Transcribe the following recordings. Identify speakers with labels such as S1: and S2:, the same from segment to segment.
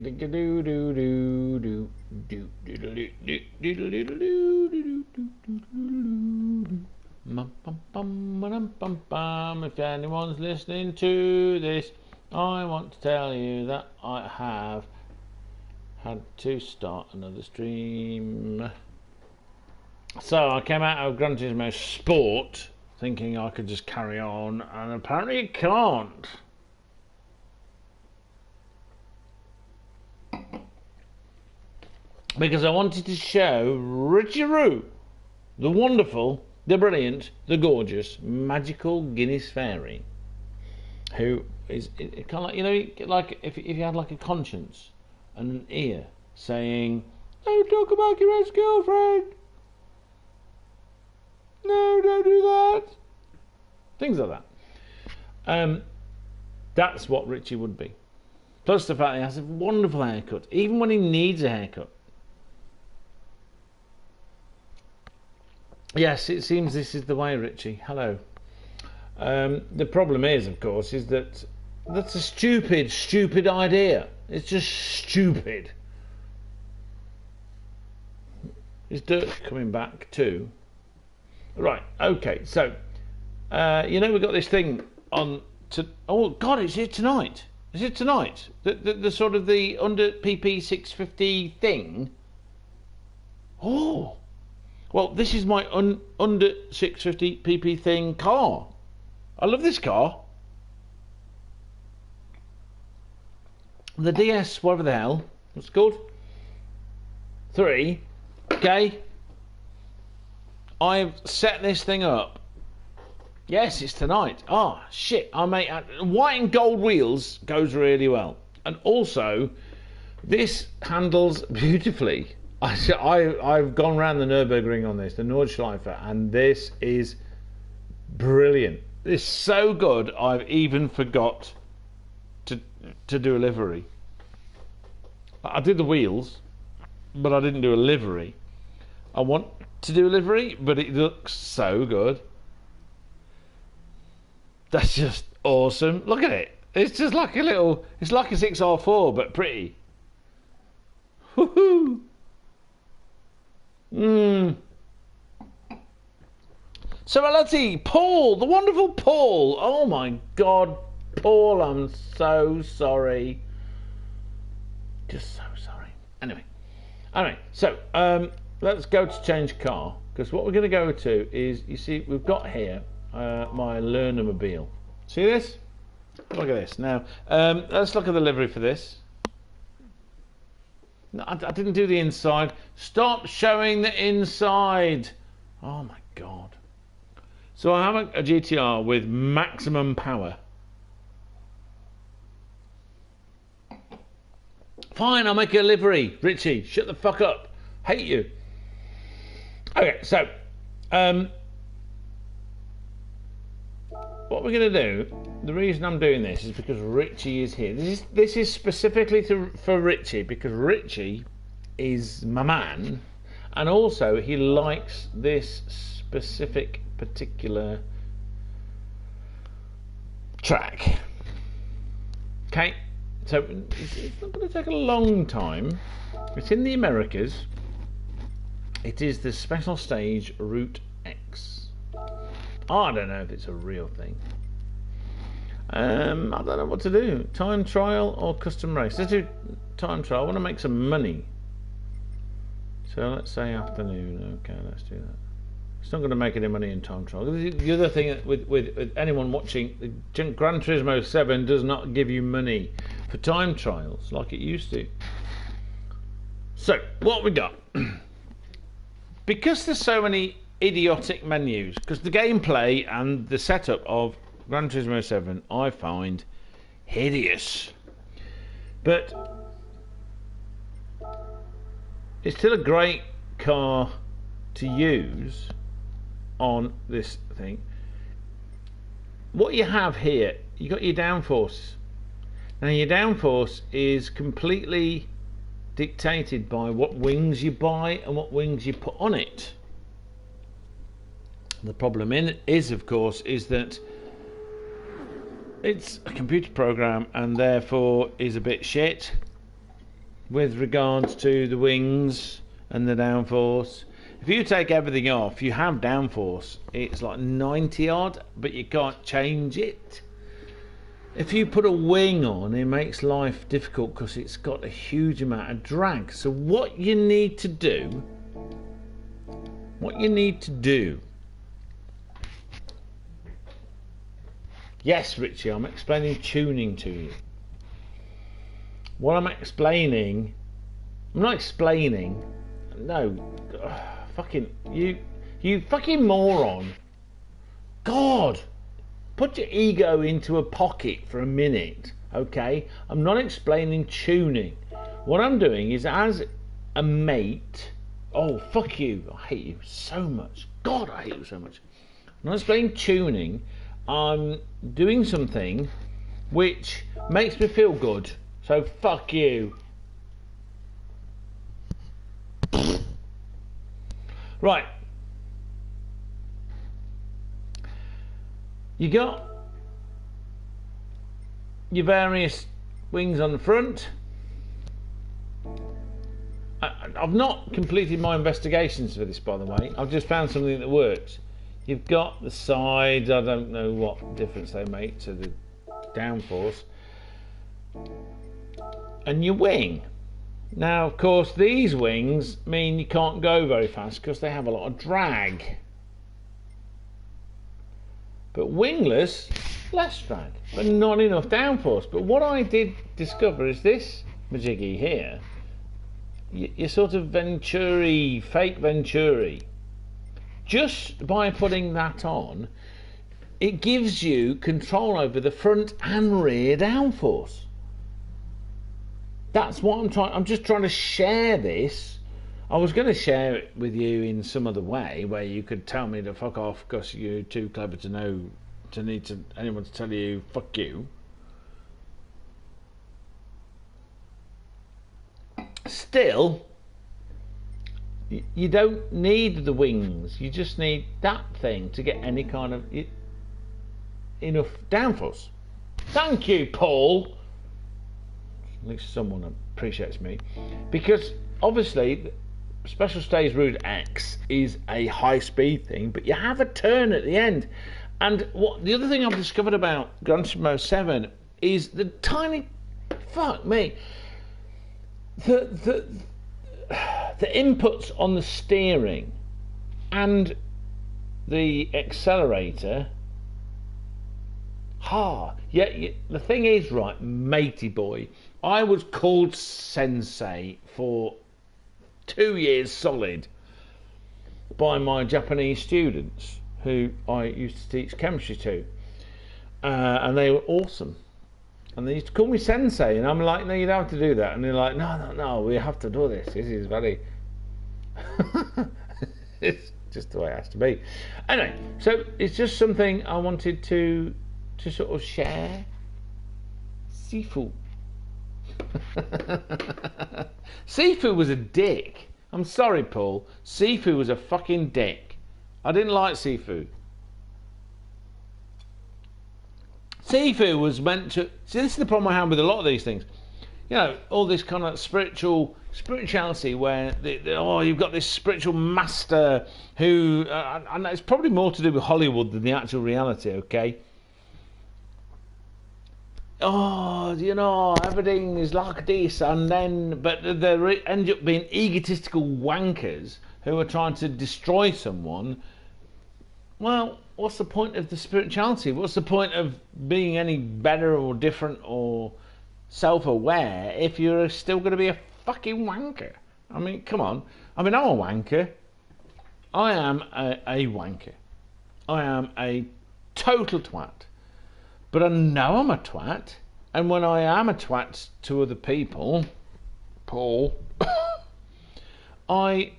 S1: If anyone's listening to this, I want to tell you that I have had to start another stream. So I came out of Gran Turismo Sport thinking I could just carry on, and apparently it can't. Because I wanted to show Richie Roo, the wonderful, the brilliant, the gorgeous, magical Guinness fairy, who is kind of like, you know, like if you had like a conscience and an ear saying, "Don't talk about your ex-girlfriend. No, don't do that." Things like that. That's what Richie would be. Plus the fact he has a wonderful haircut, even when he needs a haircut. Yes, it seems this is the way, Richie. Hello. The problem is, of course, is that that's a stupid idea. It's just stupid. Is Dirk coming back too? Right, okay, so, you know, we've got this thing on... oh, God, it's here tonight. Is it tonight? The sort of the under PP 650 thing? Oh... Well, this is my under 650 PP thing car. I love this car. The DS, whatever the hell, what's it called? 3. Okay. I've set this thing up. Yes, it's tonight. Ah, shit. I make white and gold wheels goes really well. And also, this handles beautifully. I've gone around the Nürburgring on this, the Nordschleife, and this is brilliant. It's so good, I've even forgot to do a livery. I did the wheels, but I didn't do a livery. I want to do a livery, but it looks so good. That's just awesome. Look at it. It's just like a little... It's like a 6R4, but pretty. Woohoo! So let's see, Paul, the wonderful Paul. Oh my God, Paul, I'm so sorry. Just so sorry. Anyway, so let's go to change car, because what we're going to go to is, you see, we've got here my Learnermobile. See this? Look at this. Now, let's look at the livery for this. No, I didn't do the inside. Stop showing the inside. Oh my God. So I have a GTR with maximum power. Fine, I'll make a livery. Richie, shut the fuck up. Hate you. Okay, so what we're going to do, the reason I'm doing this is because Richie is here. This is specifically for Richie, because Richie is my man, and also he likes this specific particular track. Okay, so it's not going to take a long time. It's in the Americas. It is the special stage Route X. I don't know if it's a real thing. I don't know what to do. Time trial or custom race? Let's do time trial. I want to make some money. So let's say afternoon. Okay, let's do that. It's not going to make any money in time trial. The other thing with anyone watching, the Gran Turismo 7 does not give you money for time trials like it used to. So what we got? Because there's so many idiotic menus, because the gameplay and the setup of Gran Turismo 7 I find hideous, but it's still a great car to use on this thing. What you have here, you got your downforce. Now your downforce is completely dictated by what wings you buy and what wings you put on it. The problem is, of course, is that it's a computer program and therefore is a bit shit. with regards to the wings and the downforce. If you take everything off, you have downforce. It's like 90 odd, but you can't change it. If you put a wing on, it makes life difficult because it's got a huge amount of drag. So what you need to do, yes, Richie, I'm explaining tuning to you. What I'm explaining, I'm not explaining, no, fucking, you fucking moron. God, put your ego into a pocket for a minute, okay? I'm not explaining tuning. What I'm doing is, as a mate, oh, fuck you, I hate you so much. God, I hate you so much. I'm not explaining tuning. I'm doing something which makes me feel good. So fuck you. Right. You got your various wings on the front. I've not completed my investigations for this, by the way. I've just found something that works. You've got the sides. I don't know what difference they make to the downforce. And your wing. Now, of course, these wings mean you can't go very fast because they have a lot of drag. But wingless, less drag, but not enough downforce. But what I did discover is this majiggy here. Your sort of Venturi, fake Venturi. Just by putting that on, it gives you control over the front and rear downforce. That's what I'm trying. I'm just trying to share this. I was going to share it with you in some other way where you could tell me to fuck off because you're too clever to know to need to anyone to tell you fuck you. Still, you don't need the wings. You just need that thing to get any kind of enough downforce. Thank you, Paul. At least someone appreciates me, because obviously Special Stage Route X is a high-speed thing, but you have a turn at the end. And what the other thing I've discovered about Gran Turismo 7 is the tiny, fuck me, the inputs on the steering and the accelerator. The thing is, right, matey boy, I was called sensei for 2 years solid by my Japanese students who I used to teach chemistry to, and they were awesome, and they used to call me sensei, and I'm like, no, you don't have to do that, and they're like, no, we have to do this is very it's just the way it has to be. Anyway, so it's just something I wanted to sort of share. Sifu. Sifu was a dick. I'm sorry, Paul. Sifu was a fucking dick. I didn't like Sifu. Sifu was meant to... See, this is the problem I have with a lot of these things. You know, all this kind of spirituality where, you've got this spiritual master who... and it's probably more to do with Hollywood than the actual reality, okay? Everything is like this, and then, but they end up being egotistical wankers who are trying to destroy someone. Well, what's the point of the spirituality? What's the point of being any better or different or self-aware if you're still going to be a fucking wanker? I mean, come on. I mean, I'm a wanker. I am a wanker. I am a total twat. But I know I'm a twat, and when I am a twat to other people, Paul, I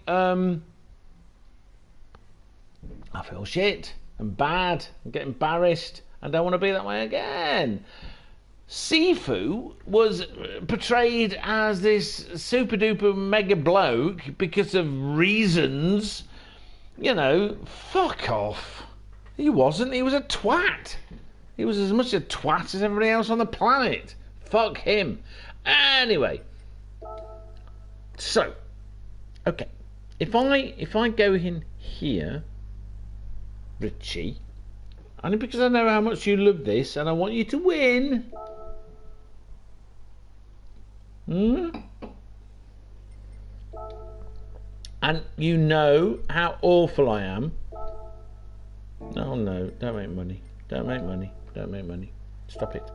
S1: feel shit and bad and get embarrassed and don't want to be that way again. Sifu was portrayed as this super duper mega bloke because of reasons, fuck off. He wasn't, he was a twat. He was as much a twat as everybody else on the planet. Fuck him. Anyway, So, okay, if I go in here, Richie, only because I know how much you love this and I want you to win. And you know how awful I am. Oh no, don't make money. Don't make money. Don't make money. Stop it.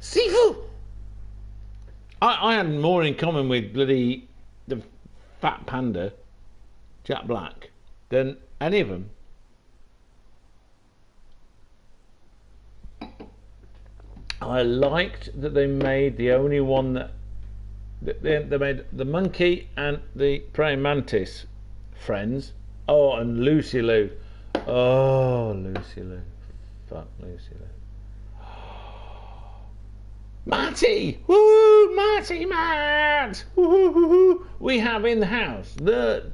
S1: Sifu! I had more in common with bloody the fat panda, Jack Black, than any of them. I liked that they made the only one that they made the monkey and the praying mantis friends. Oh, and Lucy Lou. Oh, Lucy Lou. Fuck Lucy Lou. Matty! Woo! Matty Matt! Woo! We have in the house the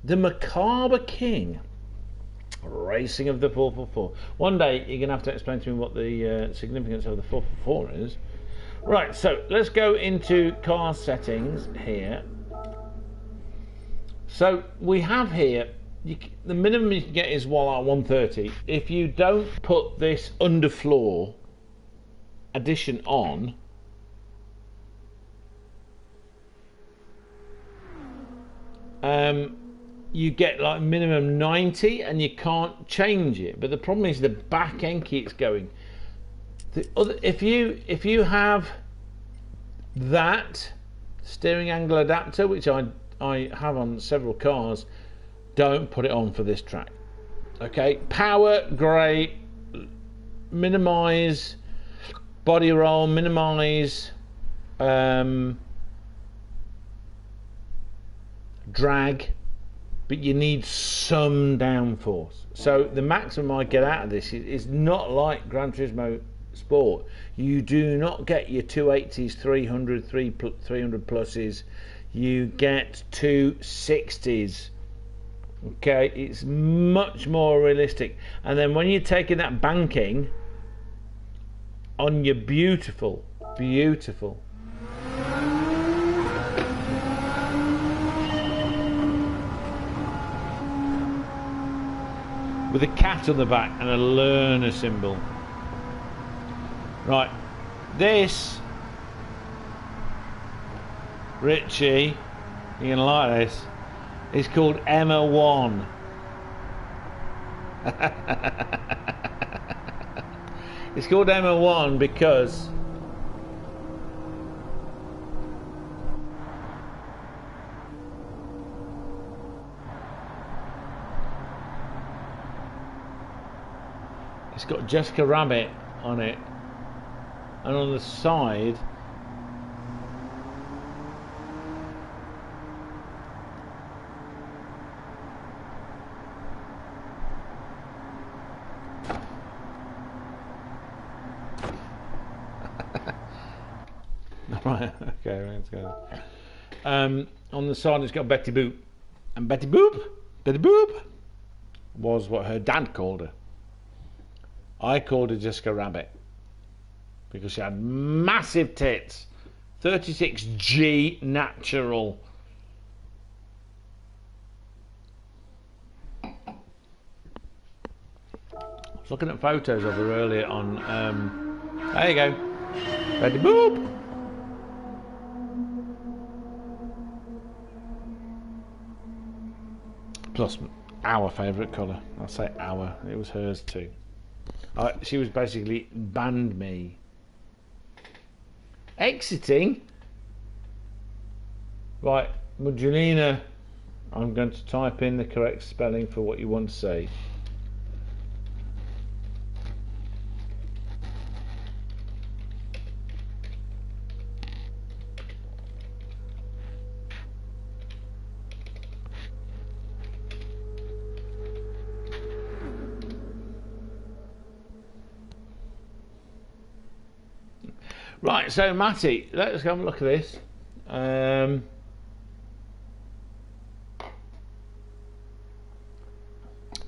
S1: macabre king. Racing of the 444. One day you're going to have to explain to me what the significance of the 444 is. Right, so let's go into car settings here. So we have here, the minimum you can get is 130. If you don't put this underfloor addition on, you get like minimum 90 and you can't change it. But the problem is the back end keeps going. If you have that steering angle adapter, which I have on several cars, don't put it on for this track. Okay, power, great. Minimize body roll, minimize drag, but you need some downforce. So the maximum I get out of this is not like Gran Turismo Sport. You do not get your 280s, 300 pluses. You get 260s. Okay, it's much more realistic. And then when you're taking that banking on your beautiful with a cat on the back and a learner symbol. Right, this, Richie, you're gonna like this. It's called Emma 1. It's called Emma 1 because it's got Jessica Rabbit on it, and on the side right, okay, let's go. On the side it's got Betty Boop, and Betty Boop was what her dad called her. I called her Jessica Rabbit because she had massive tits, 36G natural. I was looking at photos of her earlier on. There you go, Betty Boop. Plus our favourite colour. I'll say our. It was hers too. She was basically banned me. Exiting? Right, Mudgelina, I'm going to type in the correct spelling for what you want to say. Right, so Matty, let's go and look at this.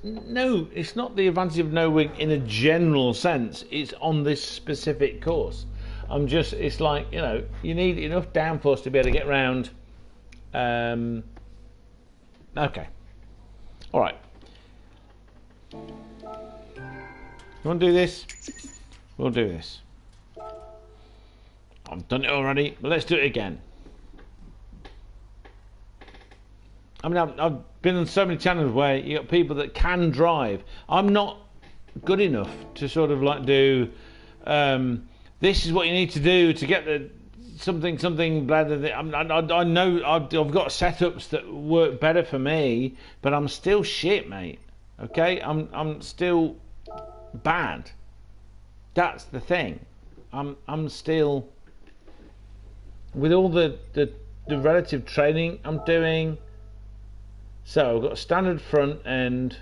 S1: No, it's not the advantage of knowing in a general sense. It's on this specific course. I'm just, it's like, you know, you need enough downforce to be able to get round. Okay. All right. You want to do this? We'll do this. I've done it already, but let's do it again. I mean, I've been on so many channels where you got people that can drive. I'm not good enough to sort of like do, this is what you need to do to get the something, blah, blah, blah. I know I've got setups that work better for me, but I'm still shit, mate. Okay, I'm still bad. That's the thing. I'm still, with all the relative training I'm doing. So I've got a standard front end.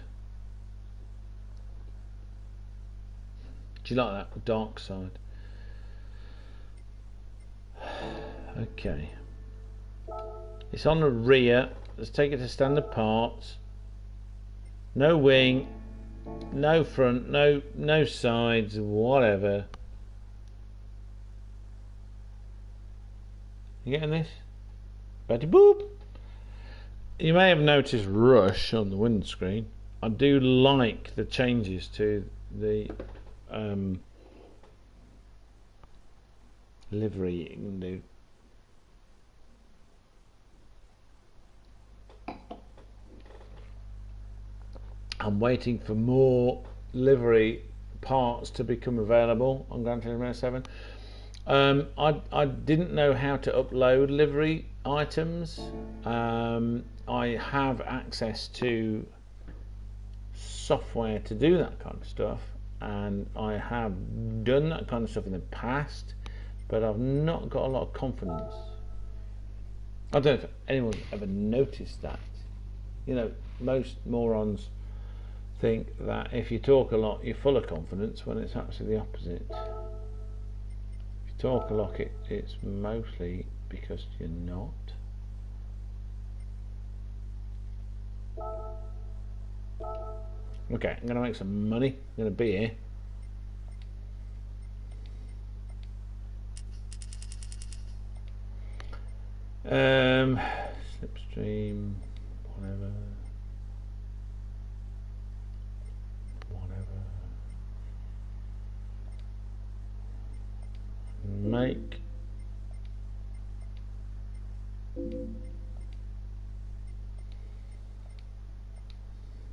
S1: Do you like that dark side? Okay. It's on the rear. Let's take it to standard parts. No wing, no front, no sides, whatever. You getting this? Betty boop. You may have noticed Rush on the windscreen. I do like the changes to the livery you can do. I'm waiting for more livery parts to become available on Gran Turismo 7. I didn't know how to upload livery items. I have access to software to do that kind of stuff, and I have done that kind of stuff in the past, but I've not got a lot of confidence. I don't know if anyone's ever noticed that. You know, most morons think that if you talk a lot you're full of confidence, when it's actually the opposite. If you talk a lot, it's mostly because you're not. Okay, I'm gonna make some money. I'm gonna be here. Slipstream, whatever. Make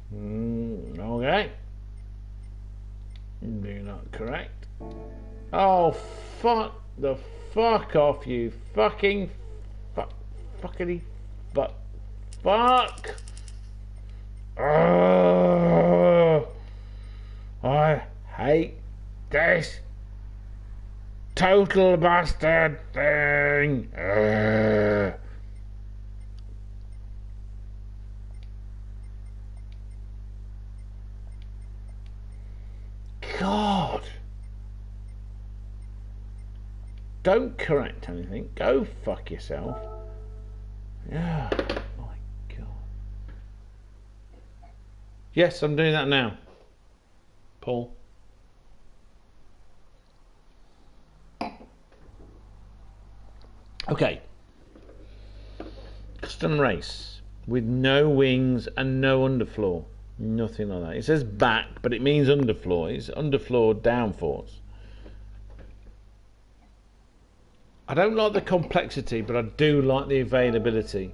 S1: okay. Do not correct. Oh, fuck off, you fucking fuckity fuck. I hate this total bastard thing. God. Don't correct anything. Go fuck yourself. Yeah. My God. Yes, I'm doing that now. Paul. Okay. Custom race with no wings and no underfloor. Nothing like that. It says back, but it means underfloor. It's underfloor downforce. I don't like the complexity, but I do like the availability.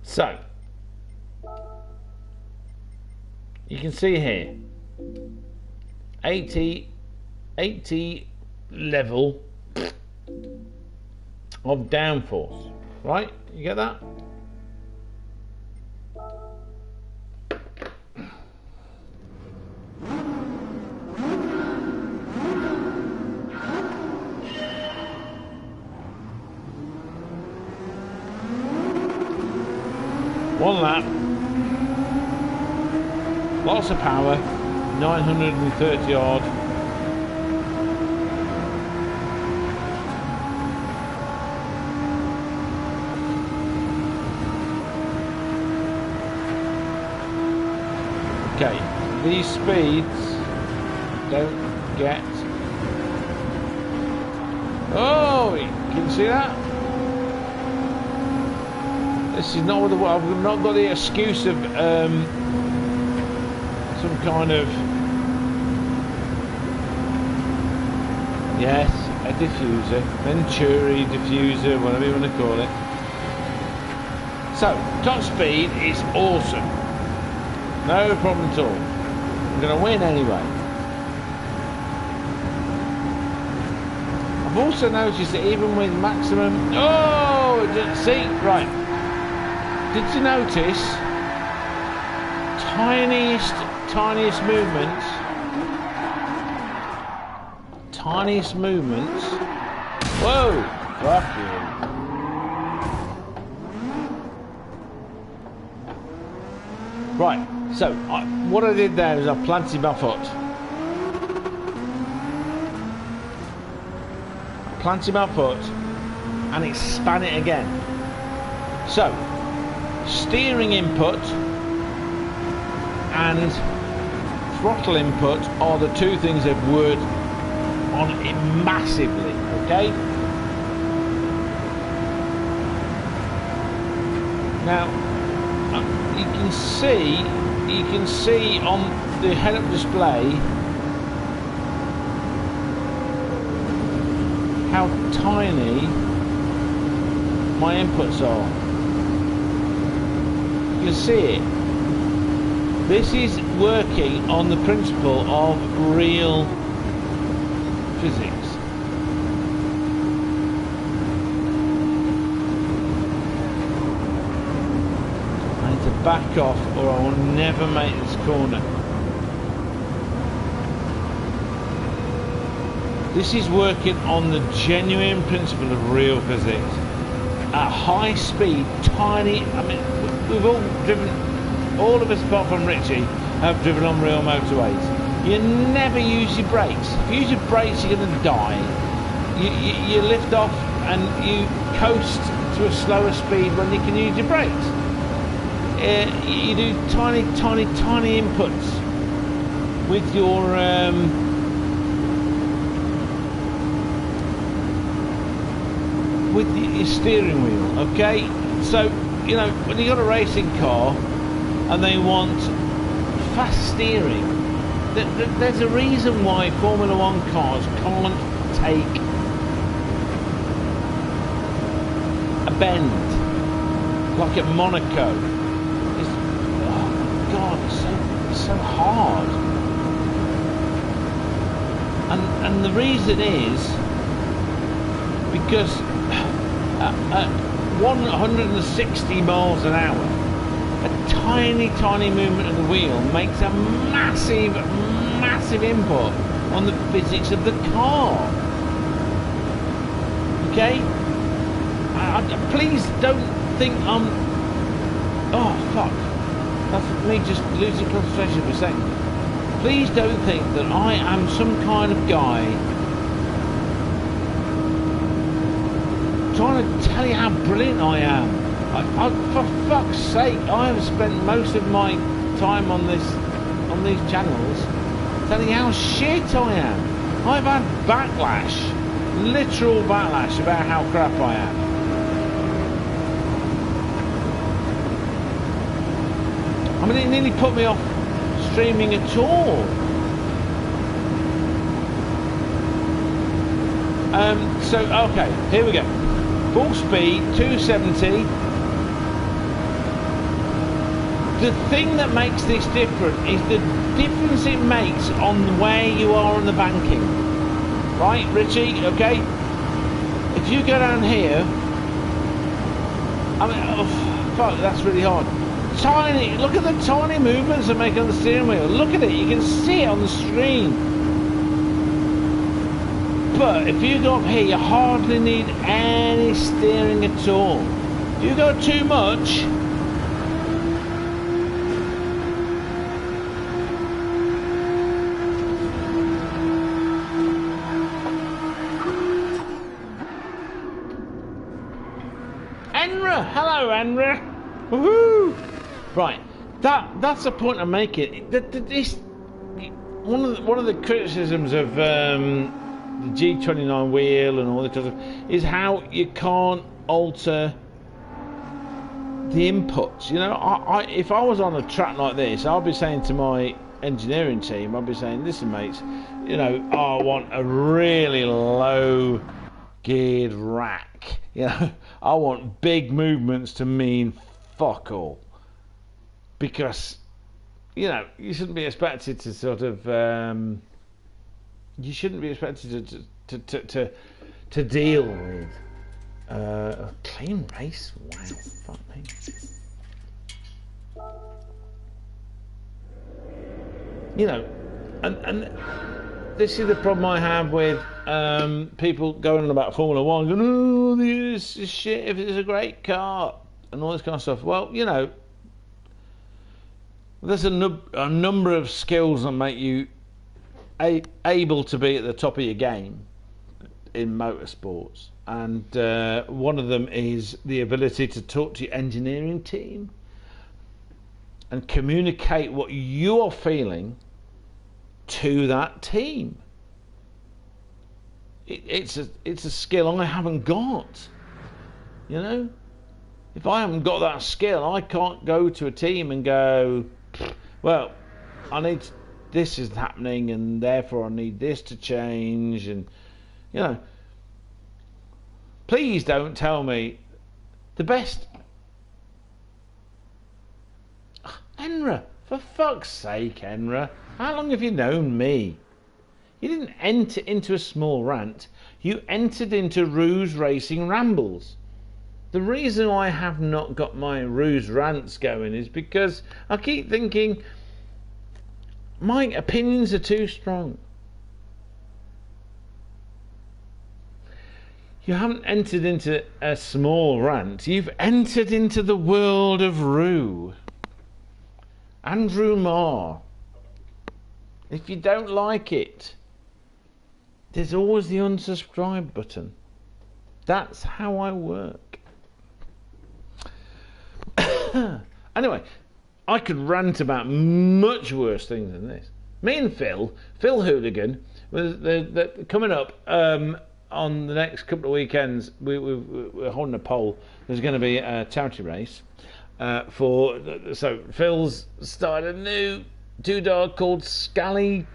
S1: So, you can see here, 80 level of downforce, right? You get that? One lap, lots of power, 930 odd. Okay, these speeds don't get Oh, can you see that? This is not what I've not got the excuse of some kind of, yes, a diffuser, Venturi diffuser, whatever you want to call it. So, top speed is awesome. No problem at all. I'm going to win anyway. I've also noticed that even with maximum... Oh! See? Right. Did you notice? Tiniest movements. Tiniest movements. Whoa! Fuck you. Right, so what I did there is I planted my foot. Planted my foot and it span it again. So, steering input and throttle input are the two things that worked on it massively, okay? Now, you can see on the head-up display how tiny my inputs are. You can see it. This is working on the principle of real physics. Back off or I will never make this corner. This is working on the genuine principle of real physics. At high speed, tiny, I mean, we've all driven, all of us apart from Richie, have driven on real motorways. You never use your brakes. If you use your brakes, you're going to die. You lift off and you coast to a slower speed when you can use your brakes. You do tiny inputs with your steering wheel, okay? So, you know, when you got a racing car and they want fast steering, there's a reason why Formula One cars can't take a bend like at Monaco. It's so hard, and the reason is because at 160 miles an hour, a tiny movement of the wheel makes a massive input on the physics of the car. Okay, please don't think I'm... Oh fuck. That's me just losing concentration for a second. Please don't think that I am some kind of guy trying to tell you how brilliant I am. For fuck's sake, I have spent most of my time on these channels telling you how shit I am. I've had backlash, literal backlash about how crap I am. I mean, it nearly put me off streaming at all. So, okay, here we go. Full speed, 270. The thing that makes this different is the difference it makes on where you are on the banking. Right, Richie, okay? If you go down here, I mean, oh, fuck, that's really hard. Tiny, look at the tiny movements they make on the steering wheel. Look at it, you can see it on the screen. But if you go up here, you hardly need any steering at all. If you go too much, Enra, hello Enra. Woohoo! Right, that's the point I'm making. This one of the criticisms of G29 wheel and all this stuff, is how you can't alter the inputs. You know, if I was on a track like this, I'd be saying to my engineering team, I'd be saying, listen mates, you know, I want a really low geared rack. You know, I want big movements to mean fuck all, because you know, you shouldn't be expected to sort of you shouldn't be expected to deal with a clean race. Wow, fuck me. You know, and this is the problem I have with people going on about Formula One, going, oh, this is shit, if it's a great car, and all this kind of stuff. Well, you know, there's a number of skills that make you able to be at the top of your game in motorsports, and one of them is the ability to talk to your engineering team and communicate what you're feeling to that team. It's a skill I haven't got. You know, if I haven't got that skill, I can't go to a team and go, well, this is happening, and therefore I need this to change. And you know, please don't tell me the best. Enra, for fuck's sake, Enra, how long have you known me? You didn't enter into a small rant, you entered into Ruse Racing Rambles. The reason I have not got my Ruse rants going is because I keep thinking my opinions are too strong. You haven't entered into a small rant, you've entered into the world of Rue. Andrew Marr. If you don't like it, there's always the unsubscribe button. That's how I work. Anyway, I could rant about much worse things than this. Me and Phil Hooligan, they're coming up on the next couple of weekends. We're holding a poll. There's going to be a charity race so Phil's started a new two-dog called Scally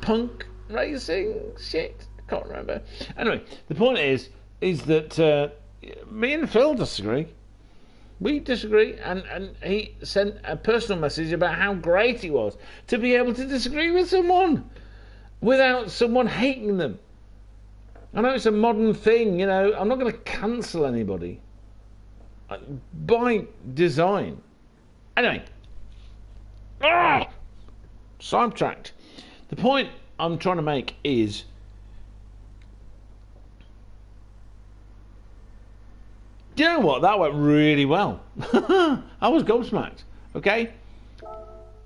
S1: Punk Racing. Shit, I can't remember. Anyway, the point is that me and Phil disagree. We disagree, and he sent a personal message about how great it was to be able to disagree with someone without someone hating them. I know it's a modern thing, you know, I'm not going to cancel anybody by design. Anyway, sidetracked. The point I'm trying to make is, do you know what? That went really well. I was gobsmacked, okay?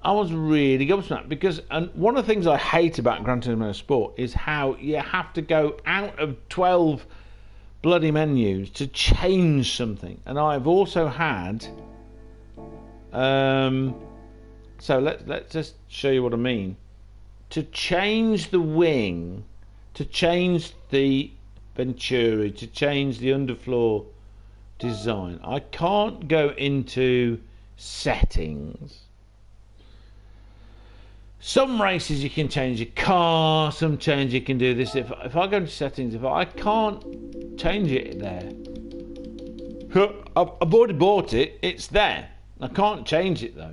S1: I was really gobsmacked because one of the things I hate about Gran Turismo Sport is how you have to go out of 12 bloody menus to change something. And I've also had... so let's just show you what I mean. To change the wing, to change the Venturi, to change the underfloor design, I can't go into settings. Some races you can change your car, some change you can do this. If I go into settings, if I can't change it there, I've already bought it, it's there. I can't change it though.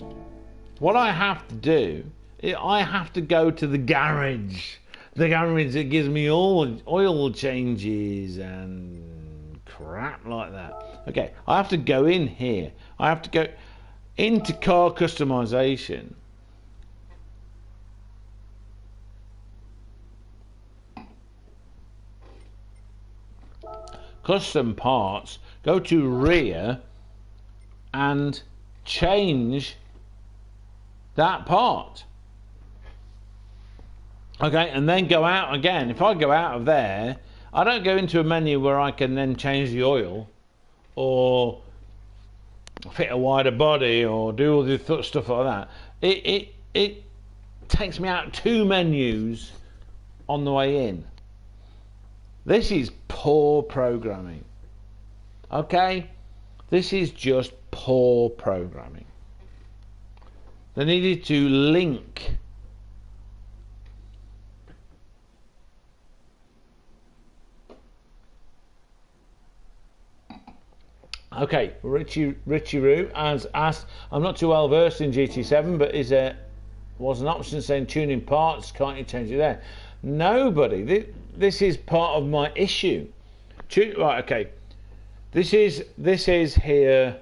S1: What I have to do, I have to go to the garage that gives me all oil changes and crap like that. Okay, I have to go in here. I have to go into car customization. Custom parts, go to rear and change that part. Okay, and then go out again. If I go out of there, I don't go into a menu where I can then change the oil or fit a wider body or do all the stuff like that. It takes me out 2 menus on the way in. This is poor programming. Okay? This is just poor programming. They needed to link okay, Richie Roo has asked, I'm not too well versed in GT7, but was an option saying tuning parts, can't you change it there? Nobody. This is part of my issue. Right, okay. This is here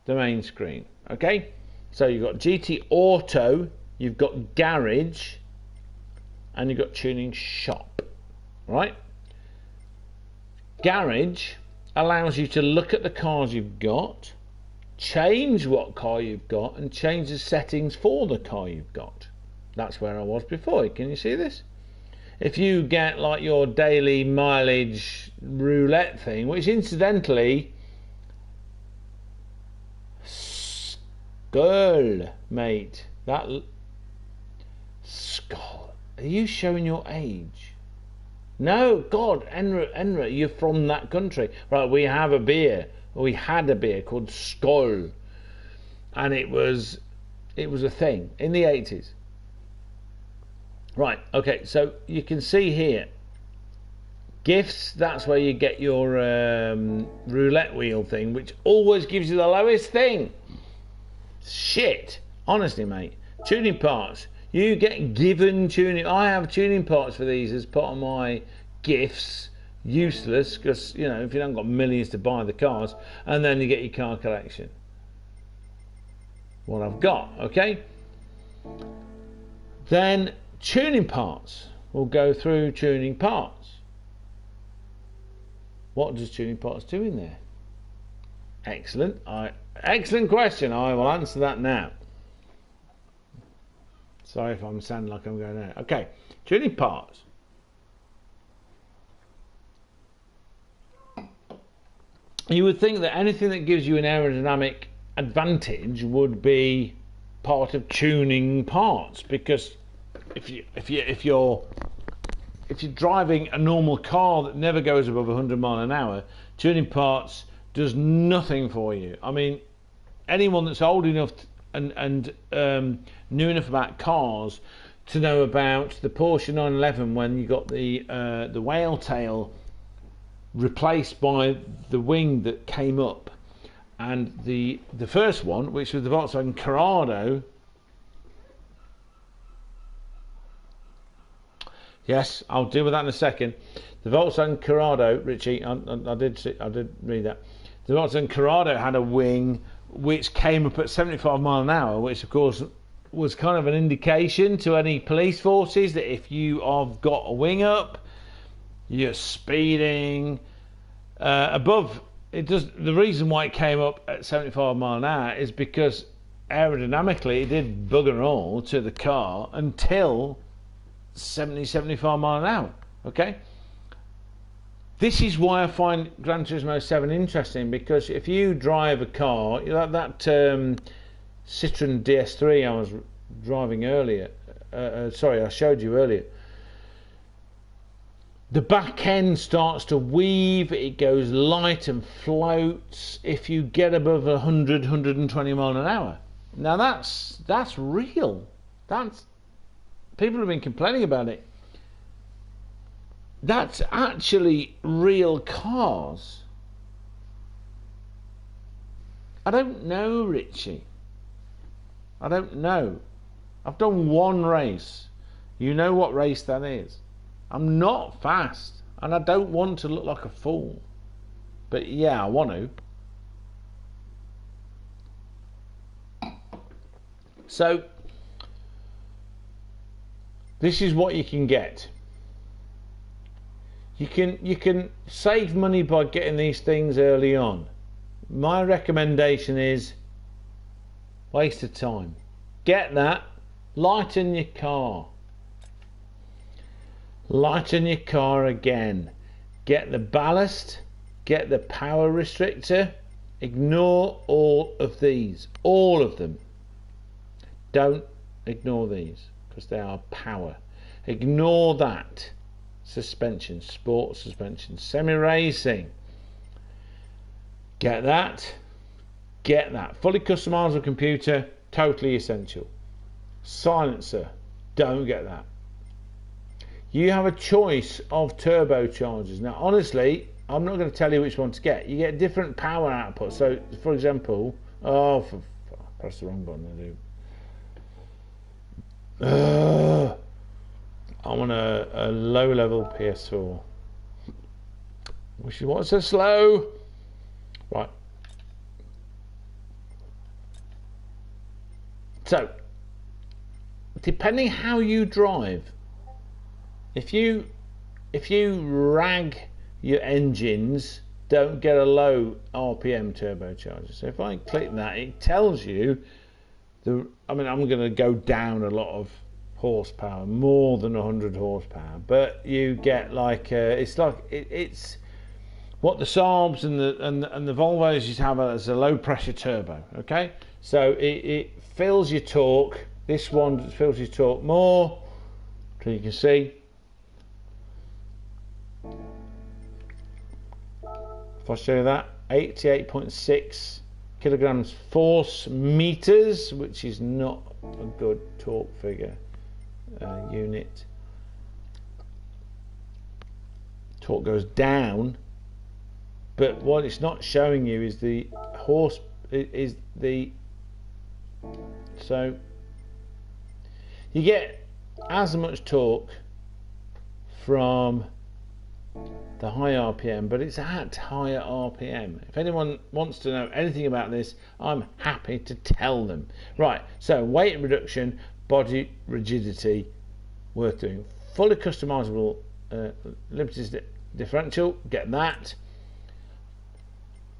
S1: the main screen. Okay? So you've got GT Auto, you've got Garage, and you've got Tuning Shop. Right? Garage allows you to look at the cars you've got, change what car you've got, and change the settings for the car you've got. That's where I was before. Can you see this? If you get like your daily mileage roulette thing, which incidentally, skull, mate, that skull. Are you showing your age? No, God, Enra, you're from that country. Right, we have a beer. We had a beer called Skull. And it was a thing in the 80s. Right, okay, so you can see here. Gifts, that's where you get your roulette wheel thing, which always gives you the lowest thing. Shit. Honestly, mate. Tuning parts. You get given tuning. I have tuning parts for these as part of my gifts. Useless because, you know, if you haven't got millions to buy the cars, and then you get your car collection. What I've got, okay? Then tuning parts. We'll go through tuning parts. What does tuning parts do in there? Excellent. Excellent question. I will answer that now. Sorry if I'm sounding like I'm going out. Okay, tuning parts. You would think that anything that gives you an aerodynamic advantage would be part of tuning parts, because if you're driving a normal car that never goes above 100 miles an hour, tuning parts does nothing for you. I mean, anyone that's old enough and knew enough about cars to know about the Porsche 911 when you got the whale tail replaced by the wing that came up, and the first one, which was the Volkswagen Corrado. Yes, I'll deal with that in a second. The Volkswagen Corrado, Richie, I did read that. The Volkswagen Corrado had a wing which came up at 75 miles an hour, which of course was kind of an indication to any police forces that if you have got a wing up, you're speeding above. It does. The reason why it came up at 75 miles an hour is because aerodynamically it did bugger all to the car until 75 miles an hour. Okay. This is why I find Gran Turismo 7 interesting, because if you drive a car, you know, that Citroen DS3 I was driving earlier, sorry, I showed you earlier, the back end starts to weave, it goes light and floats if you get above 100, 120 miles an hour. Now that's real. People have been complaining about it. That's actually real cars. I don't know, Richie. I don't know. I've done one race. You know what race that is. I'm not fast, and I don't want to look like a fool. But yeah, I want to. So, this is what you can get. You can save money by getting these things early on. My recommendation is waste of time. Get that, lighten your car. Lighten your car again. Get the ballast, get the power restrictor. Ignore all of these, all of them. Don't ignore these because they are power. Ignore that. suspension, sport suspension, semi-racing. Get that. Get that. Fully customizable computer, totally essential. Silencer, don't get that. You have a choice of turbochargers. Now, honestly, I'm not going to tell you which one to get. You get different power outputs. So, for example, I pressed the wrong button. I want a low-level PS4. Which is what's so slow. Right. So, depending how you drive, if you rag your engines, don't get a low RPM turbocharger. So if I click that, it tells you I'm going to go down a lot of horsepower, more than 100 horsepower, but you get like it's what the Saabs and the Volvos used to have as a low pressure turbo. Okay, so it fills your torque. This one fills your torque more, so you can see. If I show you that, 88.6 kilograms force meters, which is not a good torque figure unit. Torque goes down, but what it's not showing you is the horse so you get as much torque from the high RPM, but it's at higher RPM. If anyone wants to know anything about this, I'm happy to tell them. Right, so weight reduction, body rigidity, worth doing. Fully customizable limited differential, get that.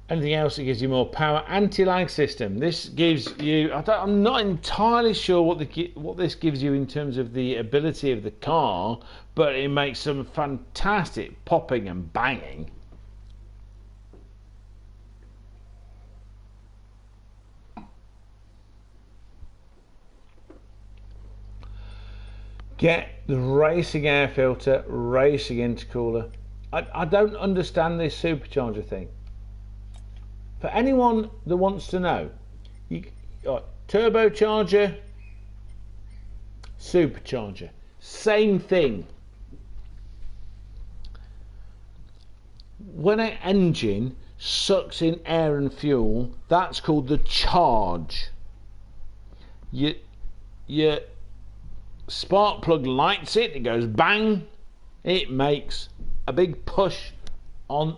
S1: Anything else that gives you more power? Anti-lag system. This gives you. I'm not entirely sure what this gives you in terms of the ability of the car, but it makes some fantastic popping and banging. Get the racing air filter, racing intercooler. I don't understand this supercharger thing. For anyone that wants to know, turbocharger, supercharger, same thing. When an engine sucks in air and fuel, that's called the charge. Your spark plug lights it, it goes bang, it makes a big push on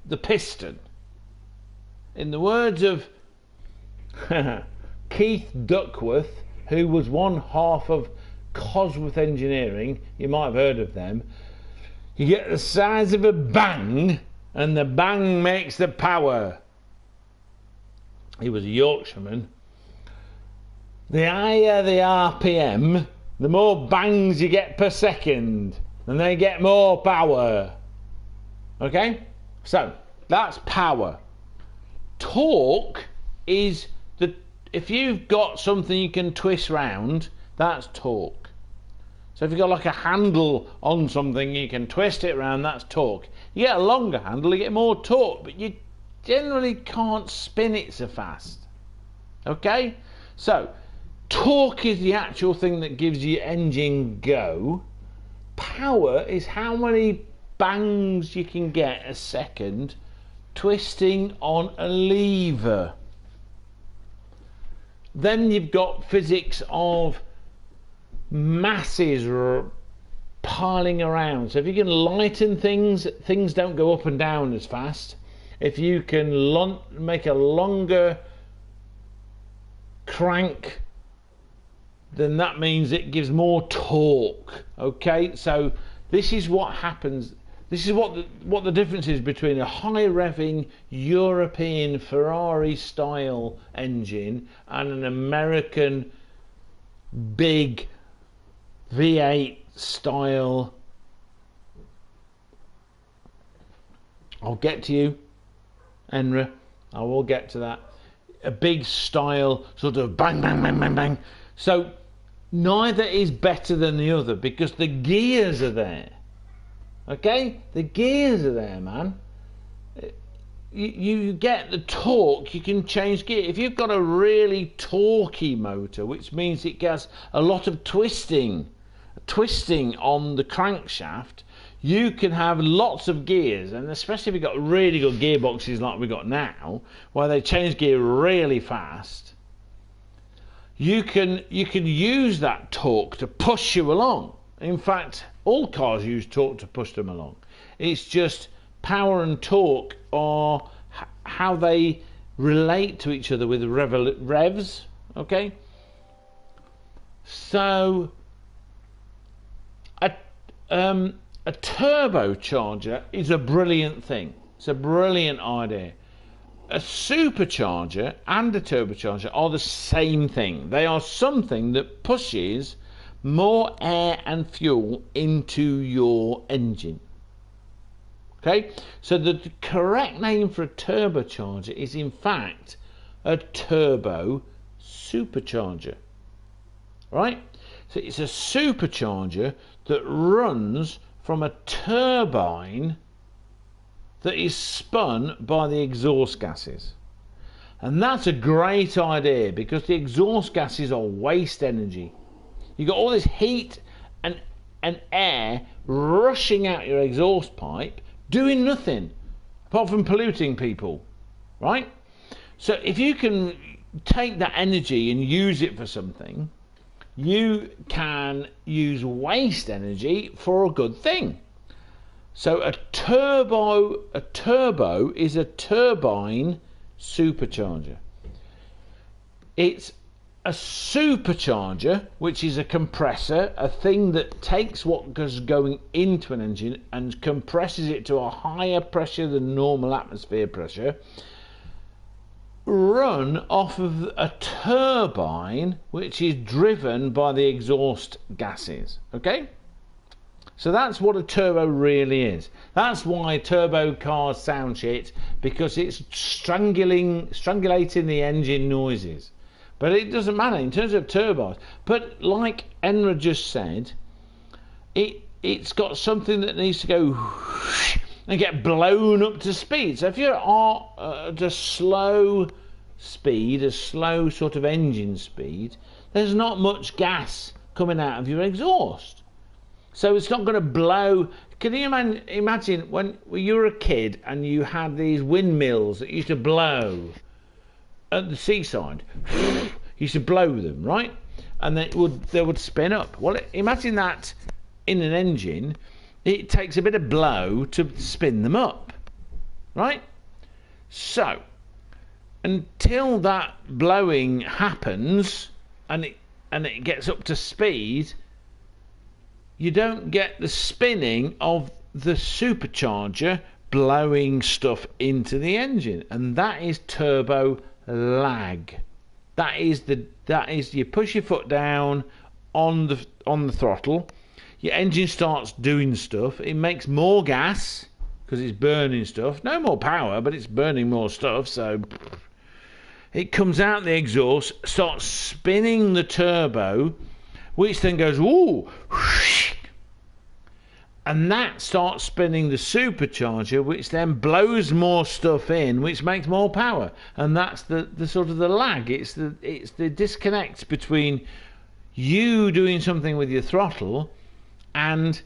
S1: the piston. In the words of Keith Duckworth, who was one half of Cosworth Engineering, you might have heard of them, you get the size of a bang, and the bang makes the power. He was a Yorkshireman. The higher the RPM, the more bangs you get per second, and they get more power. Okay? So, that's power. Torque is if you've got something you can twist round, that's torque. So if you've got like a handle on something you can twist it around, that's torque. You get a longer handle, you get more torque, but you generally can't spin it so fast. Okay? So torque is the actual thing that gives your engine go. Power is how many bangs you can get a second twisting on a lever. Then you've got physics of masses piling around. So if you can lighten things, things don't go up and down as fast. If you can make a longer crank, then that means it gives more torque. Okay, so this is what happens. This is what the difference is between a high revving European Ferrari style engine and an American big V8 style. I'll get to you, Enra. I will get to that. A big style sort of bang, bang, bang, bang, bang. So neither is better than the other because the gears are there. Okay, the gears are there, man. You get the torque, you can change gear. If you've got a really torquey motor, which means it gets a lot of twisting on the crankshaft, you can have lots of gears, and especially if you've got really good gearboxes like we've got now, where they change gear really fast, you can use that torque to push you along. In fact, all cars use torque to push them along. It's just power and torque are how they relate to each other with revs. Okay, so a turbocharger is a brilliant thing. It's a brilliant idea. A supercharger and a turbocharger are the same thing. They are something that pushes more air and fuel into your engine. Okay, so the correct name for a turbocharger is in fact a turbo supercharger. Right? So it's a supercharger that runs from a turbine that is spun by the exhaust gases. And that's a great idea because the exhaust gases are waste energy. You've got all this heat and air rushing out your exhaust pipe, doing nothing apart from polluting people, right? So if you can take that energy and use it for something, you can use waste energy for a good thing. So a turbo is a turbine supercharger. It's a supercharger, which is a compressor, a thing that takes what is going into an engine and compresses it to a higher pressure than normal atmosphere pressure, run off of a turbine which is driven by the exhaust gases. Okay, so that's what a turbo really is. That's why turbo cars sound shit, because it's strangulating the engine noises. But it doesn't matter in terms of turbos. But like Enra just said, it's got something that needs to go and get blown up to speed. So if you're at a slow speed, a slow sort of engine speed, there's not much gas coming out of your exhaust. So it's not going to blow. Can you imagine when you were a kid and you had these windmills that used to blow at the seaside? You used to blow them, right? And they would spin up. Well, imagine that in an engine. It takes a bit of blow to spin them up, right? So until that blowing happens and it gets up to speed, you don't get the spinning of the supercharger blowing stuff into the engine, and that is turbo lag. That is you push your foot down on the throttle, your engine starts doing stuff, it makes more gas because it's burning stuff, no more power, but it's burning more stuff, so it comes out the exhaust, starts spinning the turbo, which then goes ooh, and that starts spinning the supercharger, which then blows more stuff in, which makes more power. And that's the sort of the lag. It's the disconnect between you doing something with your throttle and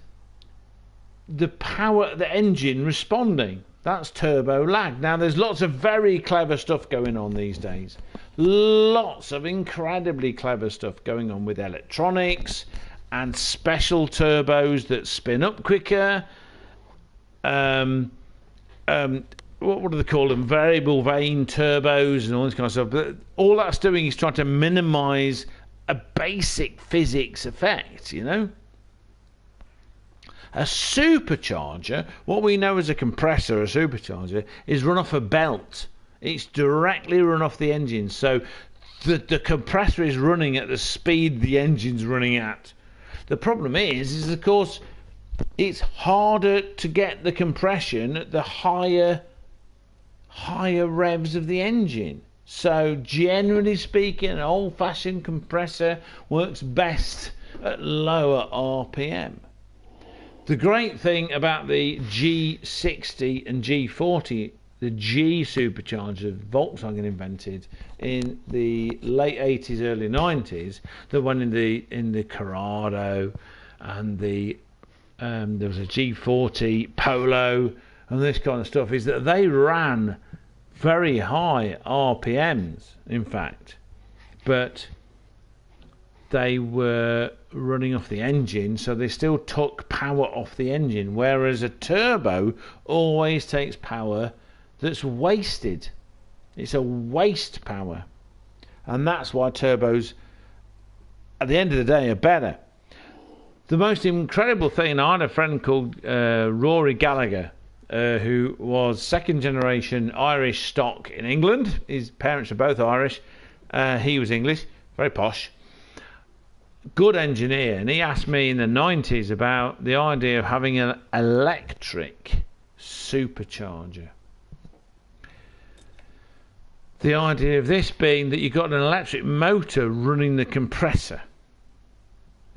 S1: the power, the engine responding. That's turbo lag. Now there's lots of very clever stuff going on these days. Lots of incredibly clever stuff going on with electronics and special turbos that spin up quicker. What do they call them? Variable vane turbos and all this kind of stuff. But all that's doing is trying to minimize a basic physics effect, you know? A supercharger, what we know as a compressor, a supercharger, is run off a belt. It's directly run off the engine. So the compressor is running at the speed the engine's running at. The problem is of course it's harder to get the compression at the higher revs of the engine. So generally speaking, an old-fashioned compressor works best at lower RPM. The great thing about the G60 and G40, the G supercharger Volkswagen invented in the late 80s, early 90s, the one in the Corrado, and there was a G40 Polo and this kind of stuff, is that they ran very high RPMs, in fact, but they were running off the engine, so they still took power off the engine, whereas a turbo always takes power that's wasted. It's a waste power, and that's why turbos at the end of the day are better. The most incredible thing, I had a friend called Rory Gallagher, who was second generation Irish stock in England. His parents are both Irish. He was English, very posh, good engineer, and he asked me in the 90s about the idea of having an electric supercharger. The idea of this being that you've got an electric motor running the compressor.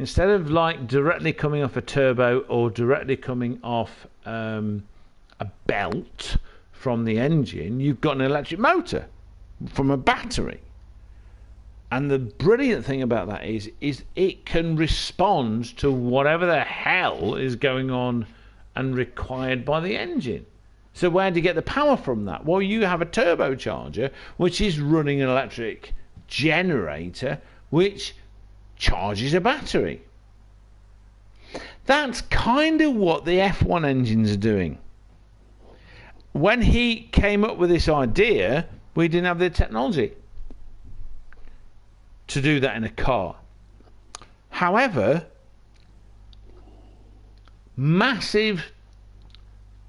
S1: Instead of like directly coming off a turbo or directly coming off a belt from the engine, you've got an electric motor from a battery. And the brilliant thing about that is it can respond to whatever the hell is going on and required by the engine. So where do you get the power from that? Well, you have a turbocharger which is running an electric generator which charges a battery. That's kind of what the F1 engines are doing. When he came up with this idea, we didn't have the technology to do that in a car. However, massive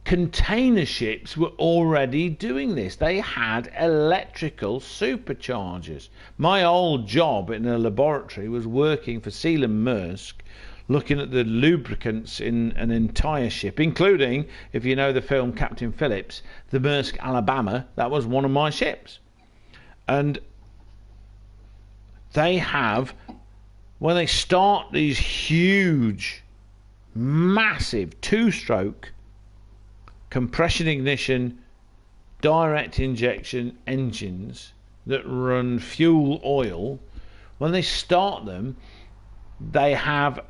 S1: container ships were already doing this. They had electrical superchargers. My old job in a laboratory was working for Seal and Maersk, looking at the lubricants in an entire ship, including, if you know the film Captain Phillips, the Maersk Alabama. That was one of my ships. And they have, when they start these huge, massive two-stroke compression ignition direct injection engines that run fuel oil, when they start them, they have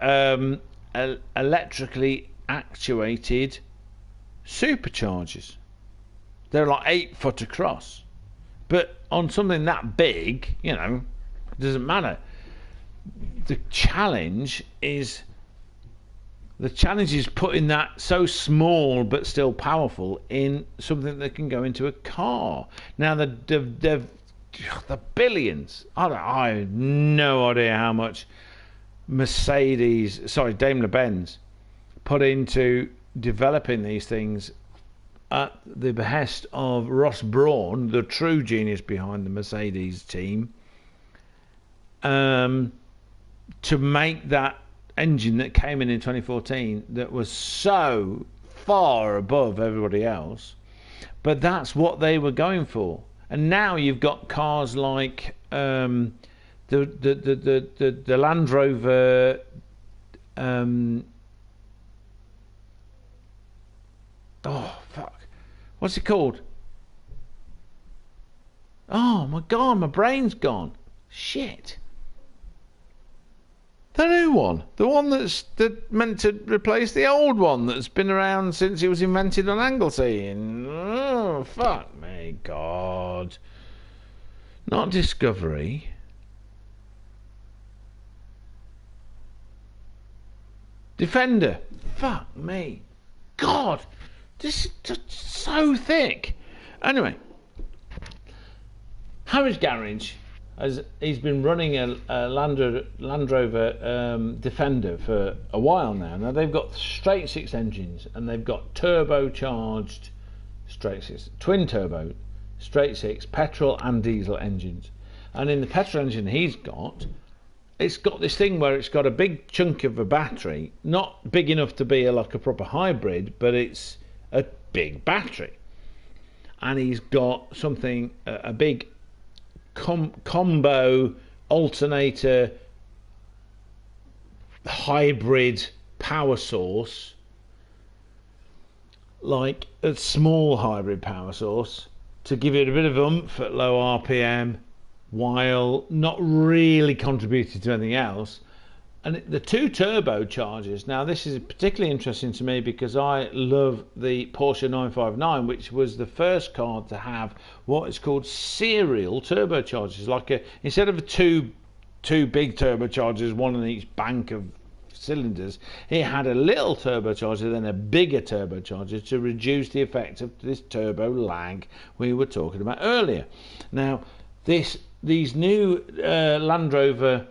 S1: electrically actuated superchargers. They're like 8 foot across, but on something that big, you know, it doesn't matter. The challenge is putting that so small but still powerful in something that can go into a car. Now the billions. I have no idea how much Daimler-Benz put into developing these things at the behest of Ross Brawn, the true genius behind the Mercedes team, to make that engine that came in 2014 that was so far above everybody else. But that's what they were going for. And now you've got cars like the Land Rover, what's it called? Oh my god, my brain's gone. Shit. The new one, the one that's meant to replace the old one that's been around since it was invented on Anglesey. And oh, fuck me, God. Not Discovery. Defender. Fuck me. God. This is just so thick. Anyway. Harry's Garage, he's been running a Land Rover Defender for a while now. Now they've got straight six engines, and they've got turbocharged straight six, twin turbo, straight six, petrol and diesel engines. And in the petrol engine it's got this thing where it's got a big chunk of a battery, not big enough to be like a proper hybrid, but it's a big battery. And he's got something, a big combo alternator hybrid power source like a small hybrid power source to give it a bit of oomph at low RPM while not really contributing to anything else. And the two turbochargers, now this is particularly interesting to me because I love the Porsche 959, which was the first car to have what is called serial turbochargers. Like instead of two big turbochargers, one in each bank of cylinders, it had a little turbocharger, then a bigger turbocharger to reduce the effect of this turbo lag we were talking about earlier. Now, these new Land Rover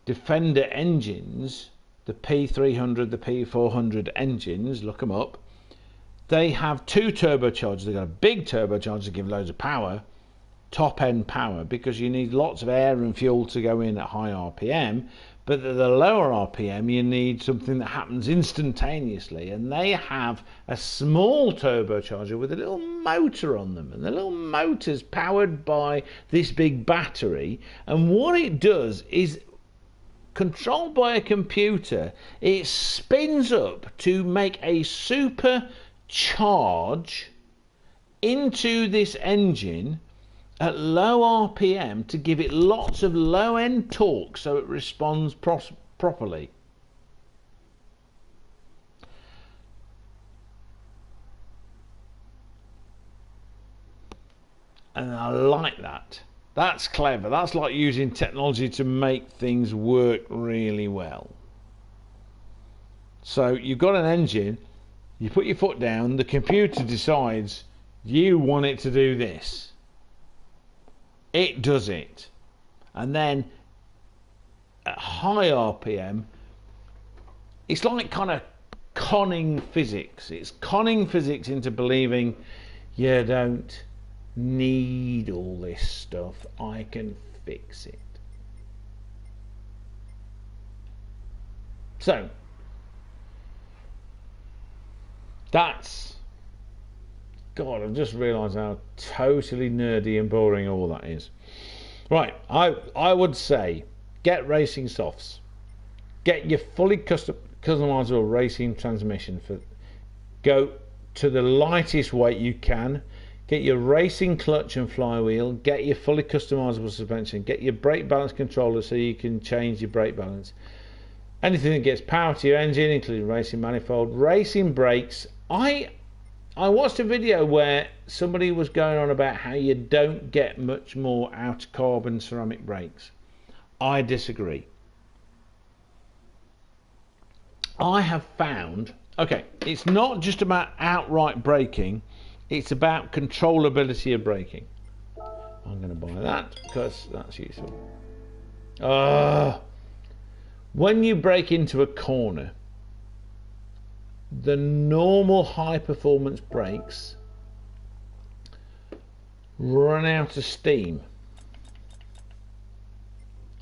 S1: Defender engines, the P300, the P400 engines, look them up, they have two turbochargers. They've got a big turbocharger to give loads of power, top end power, because you need lots of air and fuel to go in at high RPM, but at the lower RPM you need something that happens instantaneously, and they have a small turbocharger with a little motor on them, and the little motor's powered by this big battery, and what it does is, controlled by a computer, it spins up to make a super charge into this engine at low RPM to give it lots of low end torque so it responds properly. And I like that. That's clever. That's like using technology to make things work really well. So you've got an engine, you put your foot down, the computer decides you want it to do this. It does it. And then at high RPM, it's like kind of conning physics. It's conning physics into believing you don't need all this stuff, I can fix it. So that's, God, I've just realised how totally nerdy and boring all that is. Right, I would say get racing softs, get your fully customizable racing transmission, go to the lightest weight you can. Get your racing clutch and flywheel, get your fully customizable suspension, get your brake balance controller so you can change your brake balance. Anything that gets power to your engine, including racing manifold, racing brakes. I watched a video where somebody was going on about how you don't get much more out of carbon ceramic brakes. I disagree. I have found, okay, it's not just about outright braking, it's about controllability of braking. I'm going to buy that because that's useful. When you brake into a corner, the normal high performance brakes run out of steam.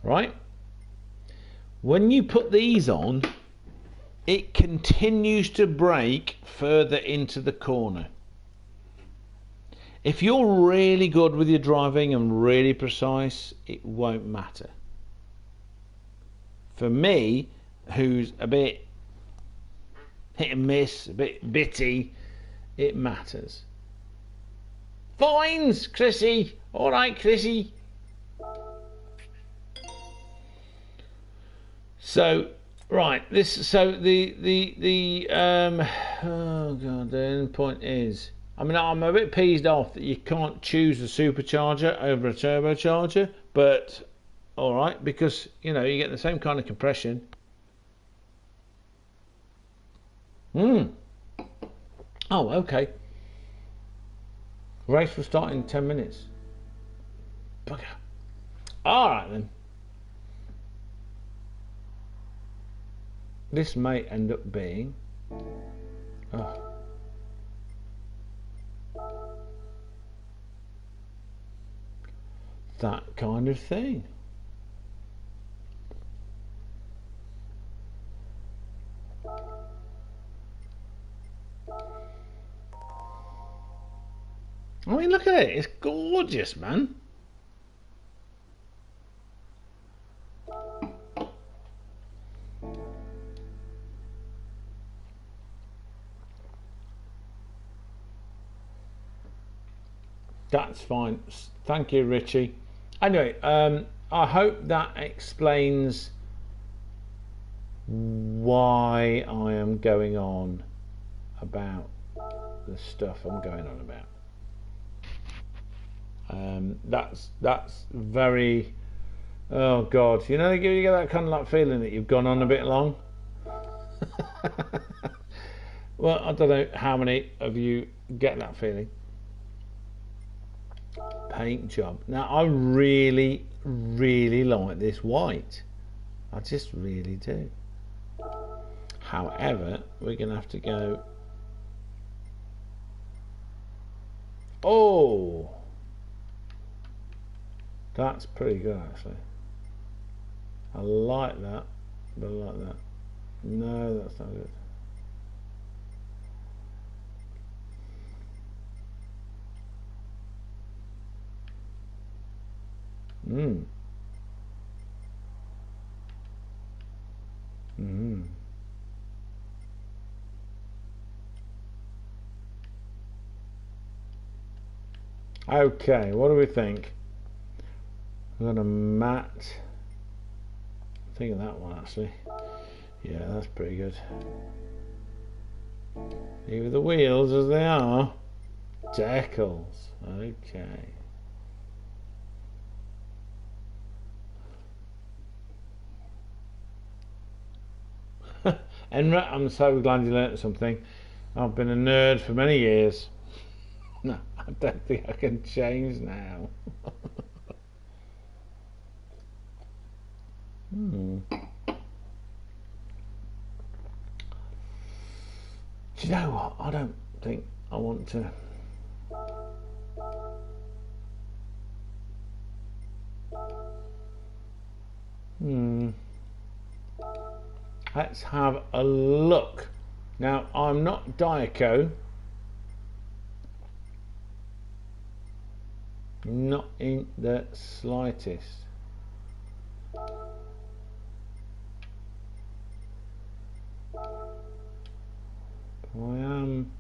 S1: Right? When you put these on, it continues to brake further into the corner. If you're really good with your driving and really precise, it won't matter. For me, who's a bit hit and miss, a bit bitty, it matters. Fines, Chrissy. All right, Chrissy. So, right, oh God, the end point is, I mean, I'm a bit peeved off that you can't choose a supercharger over a turbocharger, but all right, because you know you get the same kind of compression. Oh, okay. Race will start in 10 minutes. Bugger. All right then. This may end up being. Oh. That kind of thing. I mean, look at it. It's gorgeous, man. That's fine. Thank you, Richie. Anyway, I hope that explains why I am going on about the stuff I'm going on about. That's very, oh God, you know, you get that kind of like feeling that you've gone on a bit long. Well, I don't know how many of you get that feeling. Paint job. Now, I really, really like this white. I just really do. However, we're going to have to go... Oh! That's pretty good, actually. I like that, but I like that. No, that's not good. Okay, what do we think? I'm gonna matte. Think of that one actually. Yeah, that's pretty good. Leave the wheels as they are. Decals. Okay. Enra, I'm so glad you learnt something. I've been a nerd for many years. No, I don't think I can change now. Do you know what? I don't think I want to. Let's have a look. Now, I'm not Diaco. Not in the slightest. I am.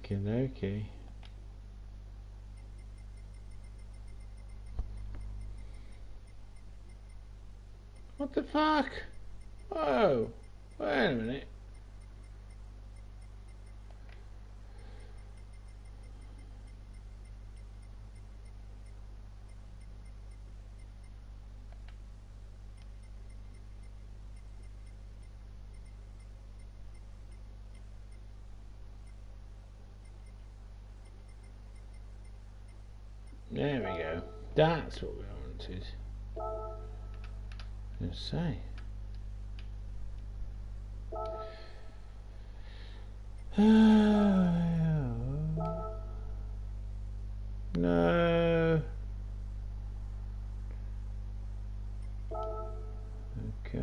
S1: Okay. What the fuck? Oh, wait a minute. There we go. That's what we wanted. Let's say. No. Okay.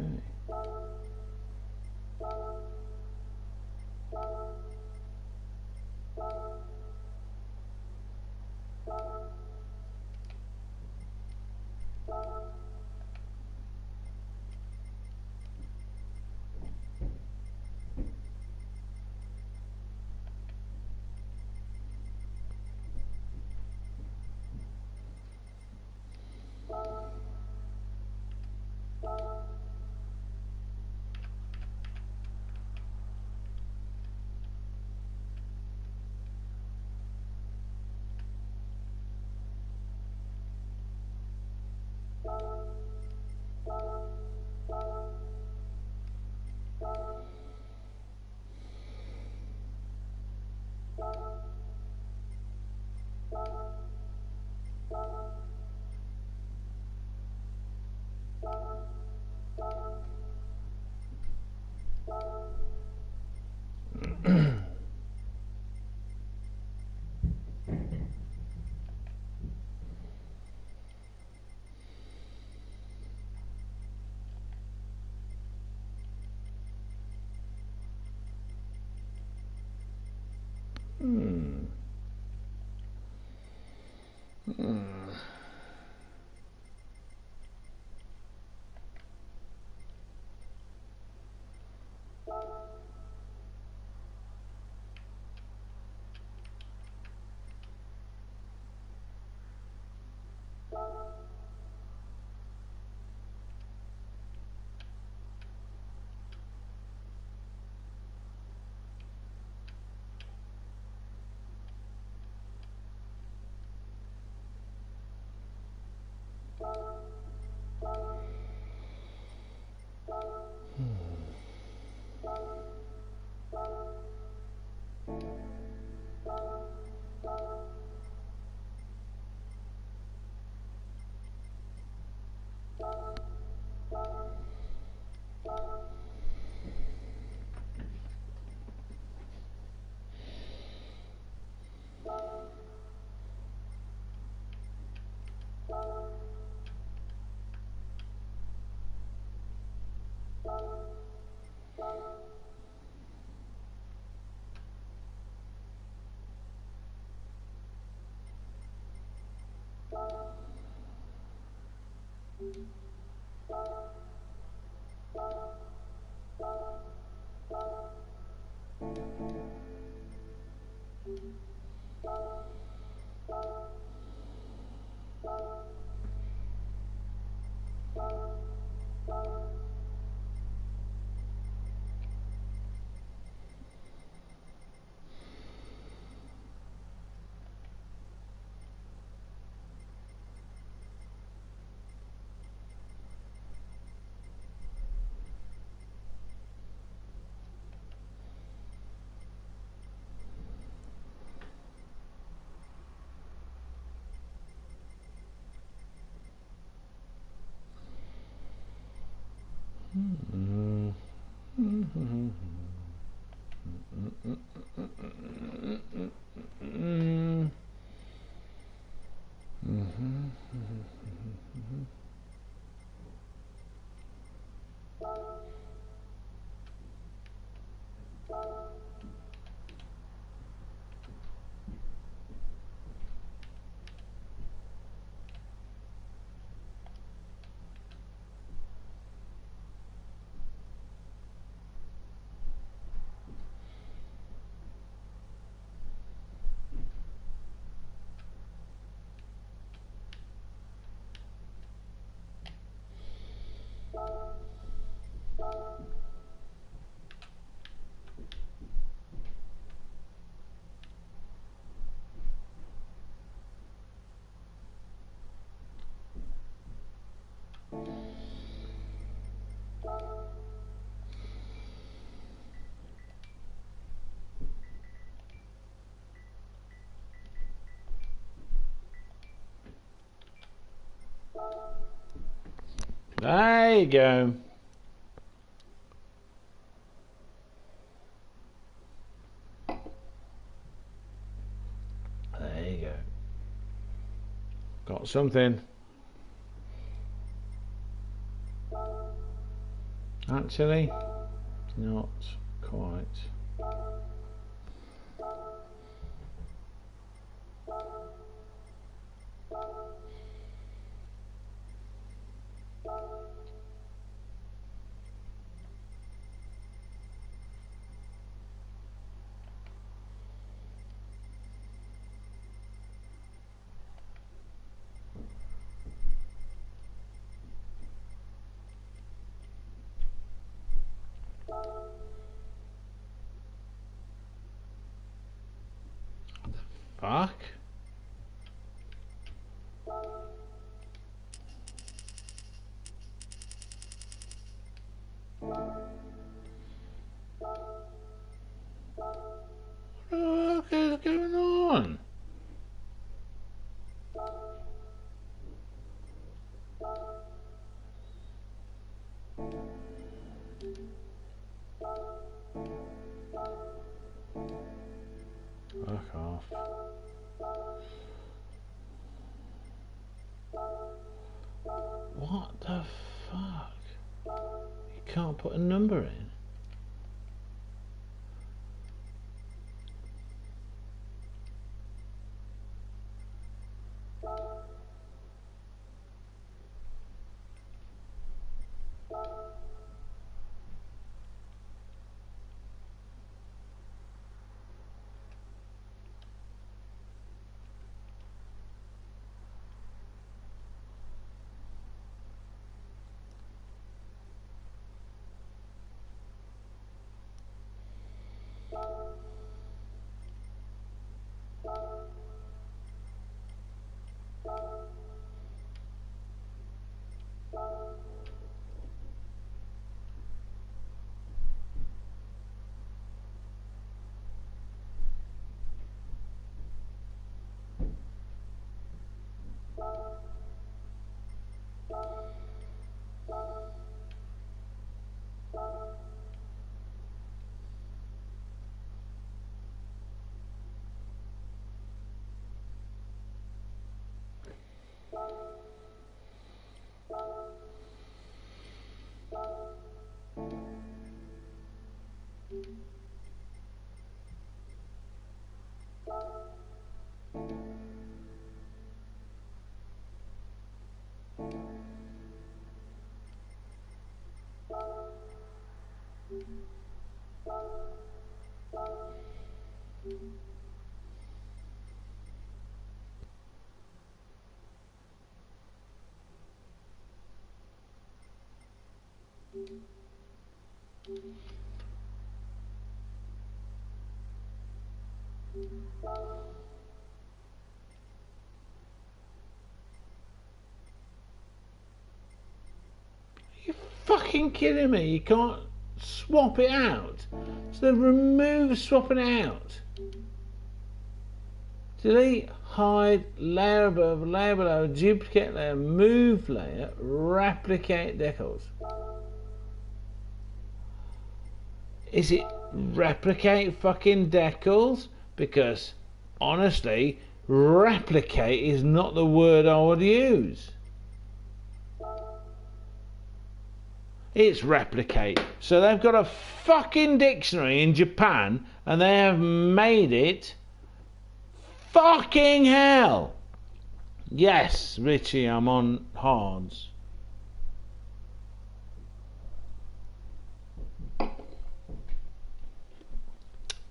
S1: Hmm. There you go. There you go. Got something. Actually, not quite. Fuck. What is going on? Fuck off. What the fuck? You can't put a number in. You're fucking kidding me. You can't swap it out. So remove swapping it out. Delete, hide, layer above, layer below, duplicate layer, move layer, replicate decals. Is it replicate fucking decals? Because honestly, replicate is not the word I would use. It's replicate. So they've got a fucking dictionary in Japan and they have made it. Fucking hell! Yes, Richie, I'm on hards.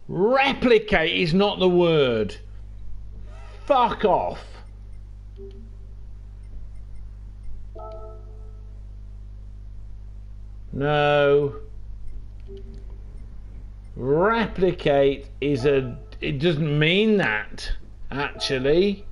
S1: Replicate is not the word. Fuck off. No. Replicate is a... It doesn't mean that, actually.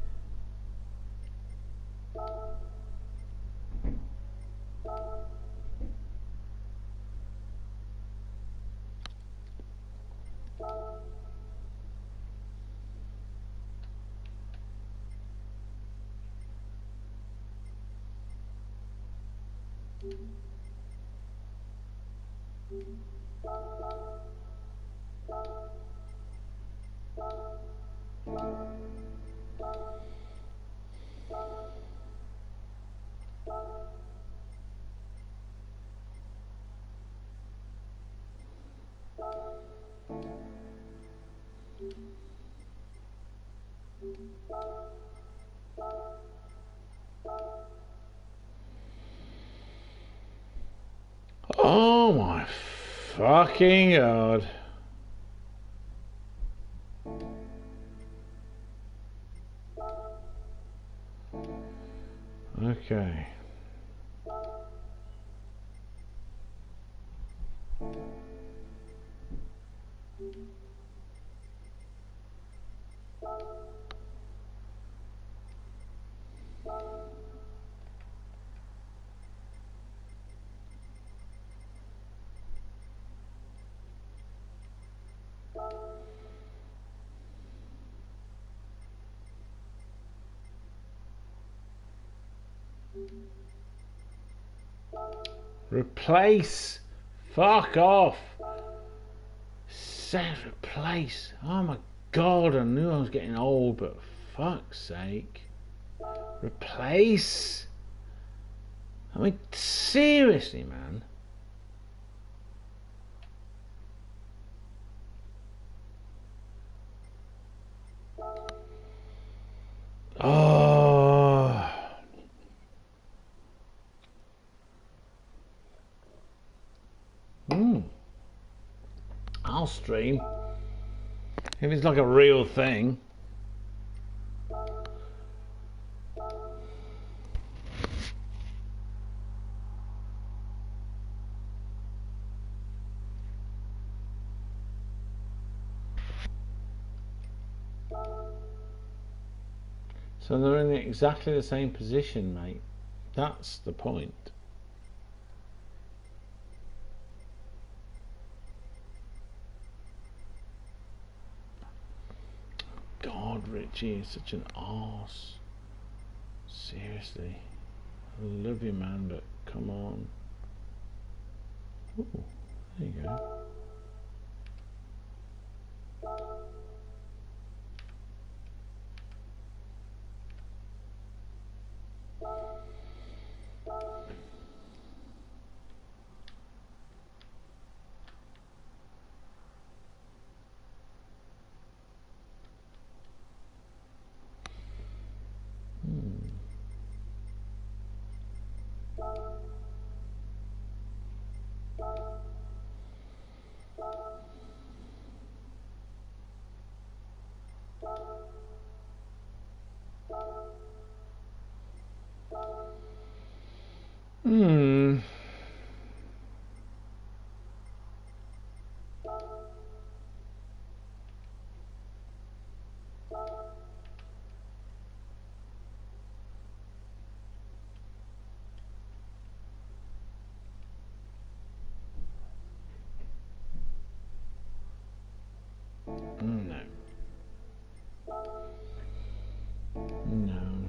S1: Oh my fucking god. Okay. Replace. Fuck off. Says replace. Oh my god, I knew I was getting old, but fuck's sake. Replace. I mean, seriously, man. Oh. I'll stream. If it's like a real thing. So they're in exactly the same position, mate. That's the point. God, Richie is such an arse. Seriously. I love you, man, but come on. Ooh, there you go. No. No.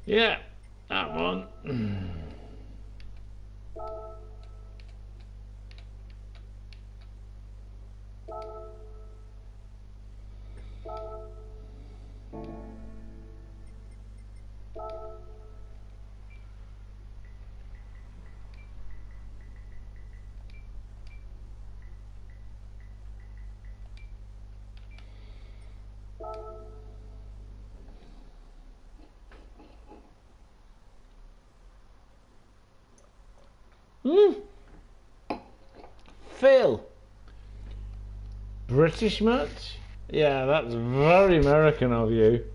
S1: Yeah, that one. Phil. British much? Yeah, that's very American of you.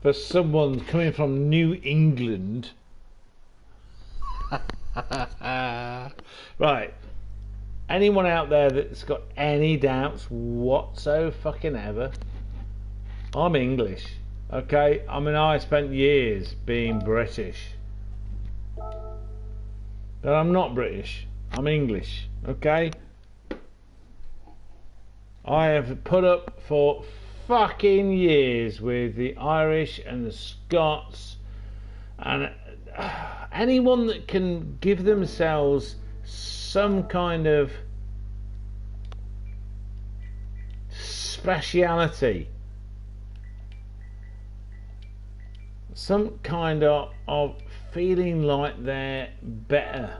S1: For someone coming from New England. Right. Anyone out there that's got any doubts whatsoever fucking ever? I'm English. Okay? I mean, I spent years being British. But I'm not British. I'm English. Okay? I have put up for fucking years with the Irish and the Scots and anyone that can give themselves some kind of speciality, some kind of feeling like they're better.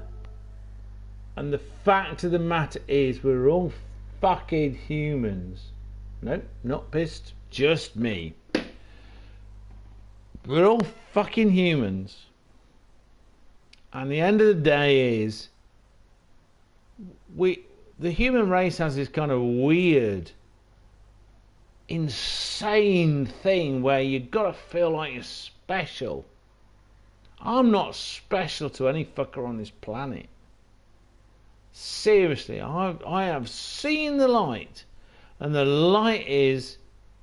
S1: And the fact of the matter is, we're all fucking humans. No, not pissed, just me. We're all fucking humans. And the end of the day is, the human race has this kind of weird, insane thing where you've got to feel like you're special. I'm not special to any fucker on this planet. Seriously, I have seen the light, and the light is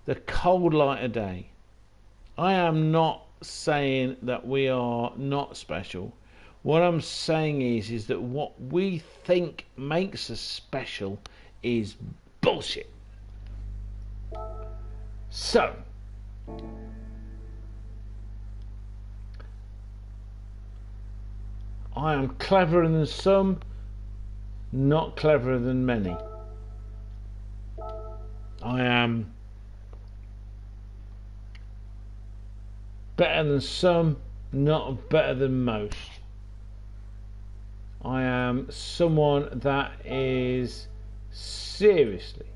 S1: the cold light of day. I am not saying that we are not special. What I'm saying is that what we think makes us special is bullshit. So, I am cleverer than some, not cleverer than many. I am better than some, not better than most. I am someone that is seriously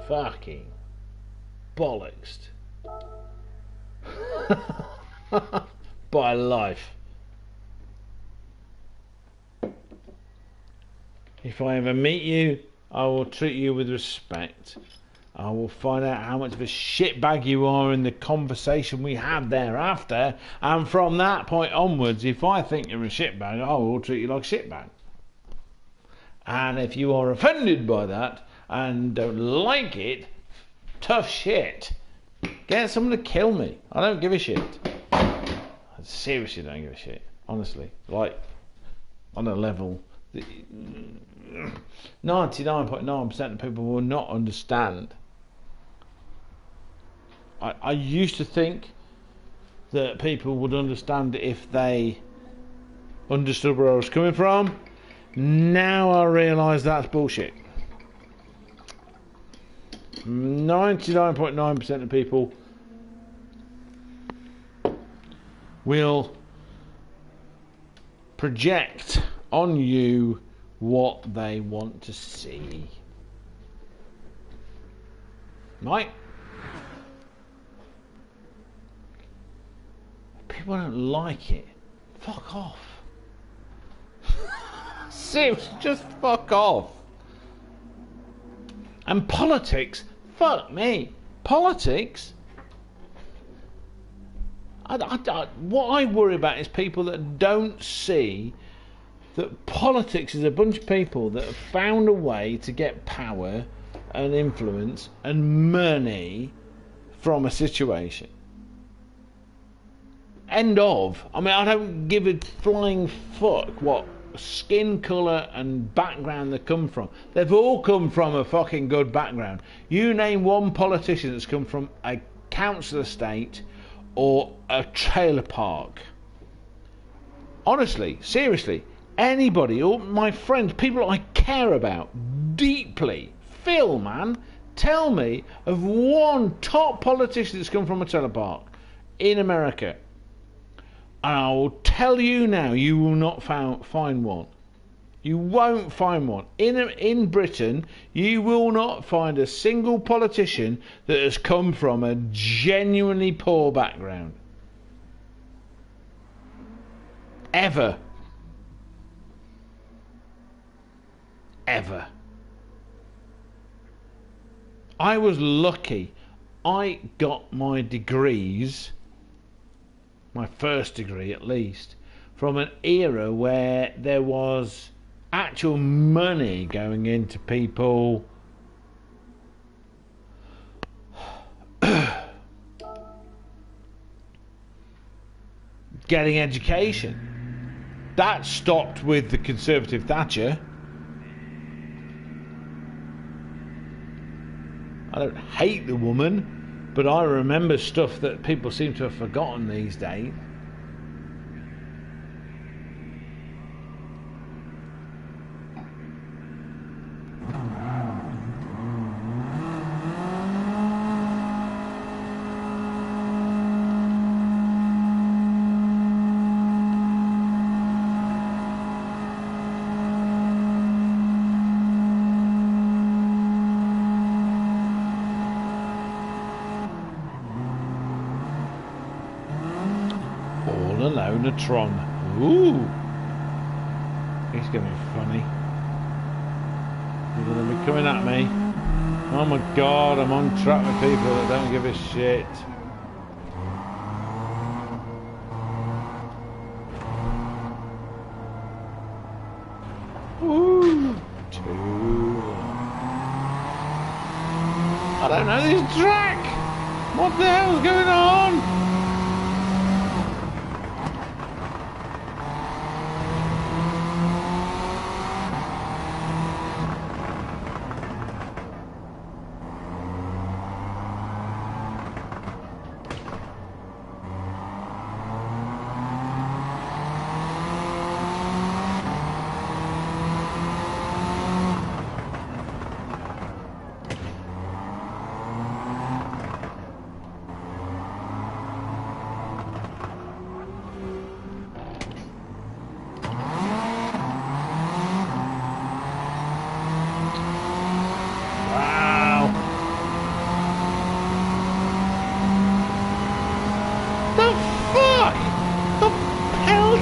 S1: fucking bollocksed by life. If I ever meet you, I will treat you with respect. I will find out how much of a shitbag you are in the conversation we have thereafter, and from that point onwards, if I think you're a shitbag, I will treat you like a shitbag. And if you are offended by that and don't like it, tough shit. Get someone to kill me. I don't give a shit. I seriously don't give a shit. Honestly. Like, on a level 99.9% of people will not understand. I used to think that people would understand if they understood where I was coming from. Now I realise that's bullshit. 99.9% of people will project on you what they want to see. Right? People don't like it. Fuck off. Seriously, just fuck off. And politics, fuck me. Politics? What I worry about is people that don't see that politics is a bunch of people that have found a way to get power and influence and money from a situation. End of. I mean, I don't give a flying fuck what skin colour and background they come from. They've all come from a fucking good background. You name one politician that's come from a council estate or a trailer park. Honestly, seriously, anybody, all my friends, people I care about deeply, Phil, man, tell me of one top politician that's come from a trailer park in America. And I will tell you now, you will not find one. You won't find one. In Britain, you will not find a single politician that has come from a genuinely poor background. Ever. Ever. I was lucky. I got my degrees, my first degree at least, from an era where there was actual money going into people getting education. That stopped with the Conservative Thatcher. I don't hate the woman, but I remember stuff that people seem to have forgotten these days. Alone a Tron. Ooh. He's going to be funny. He's going to be coming at me. Oh my god, I'm on track with people that don't give a shit. Ooh. Too long. I don't know this track. What the hell's going on?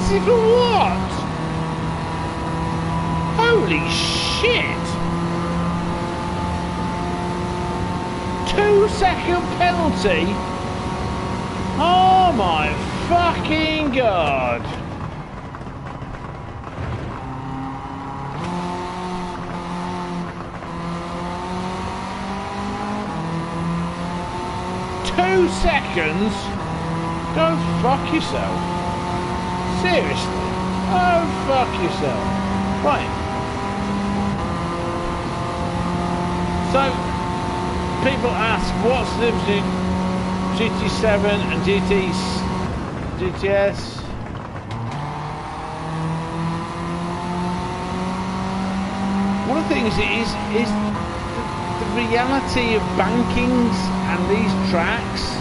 S1: For what? Holy shit! 2-second penalty? Oh my fucking god! Two seconds? Go fuck yourself. Seriously? Oh, fuck yourself. Right. So, people ask, what's the difference between GT7 and GTS? One of the things is the reality of bankings and these tracks.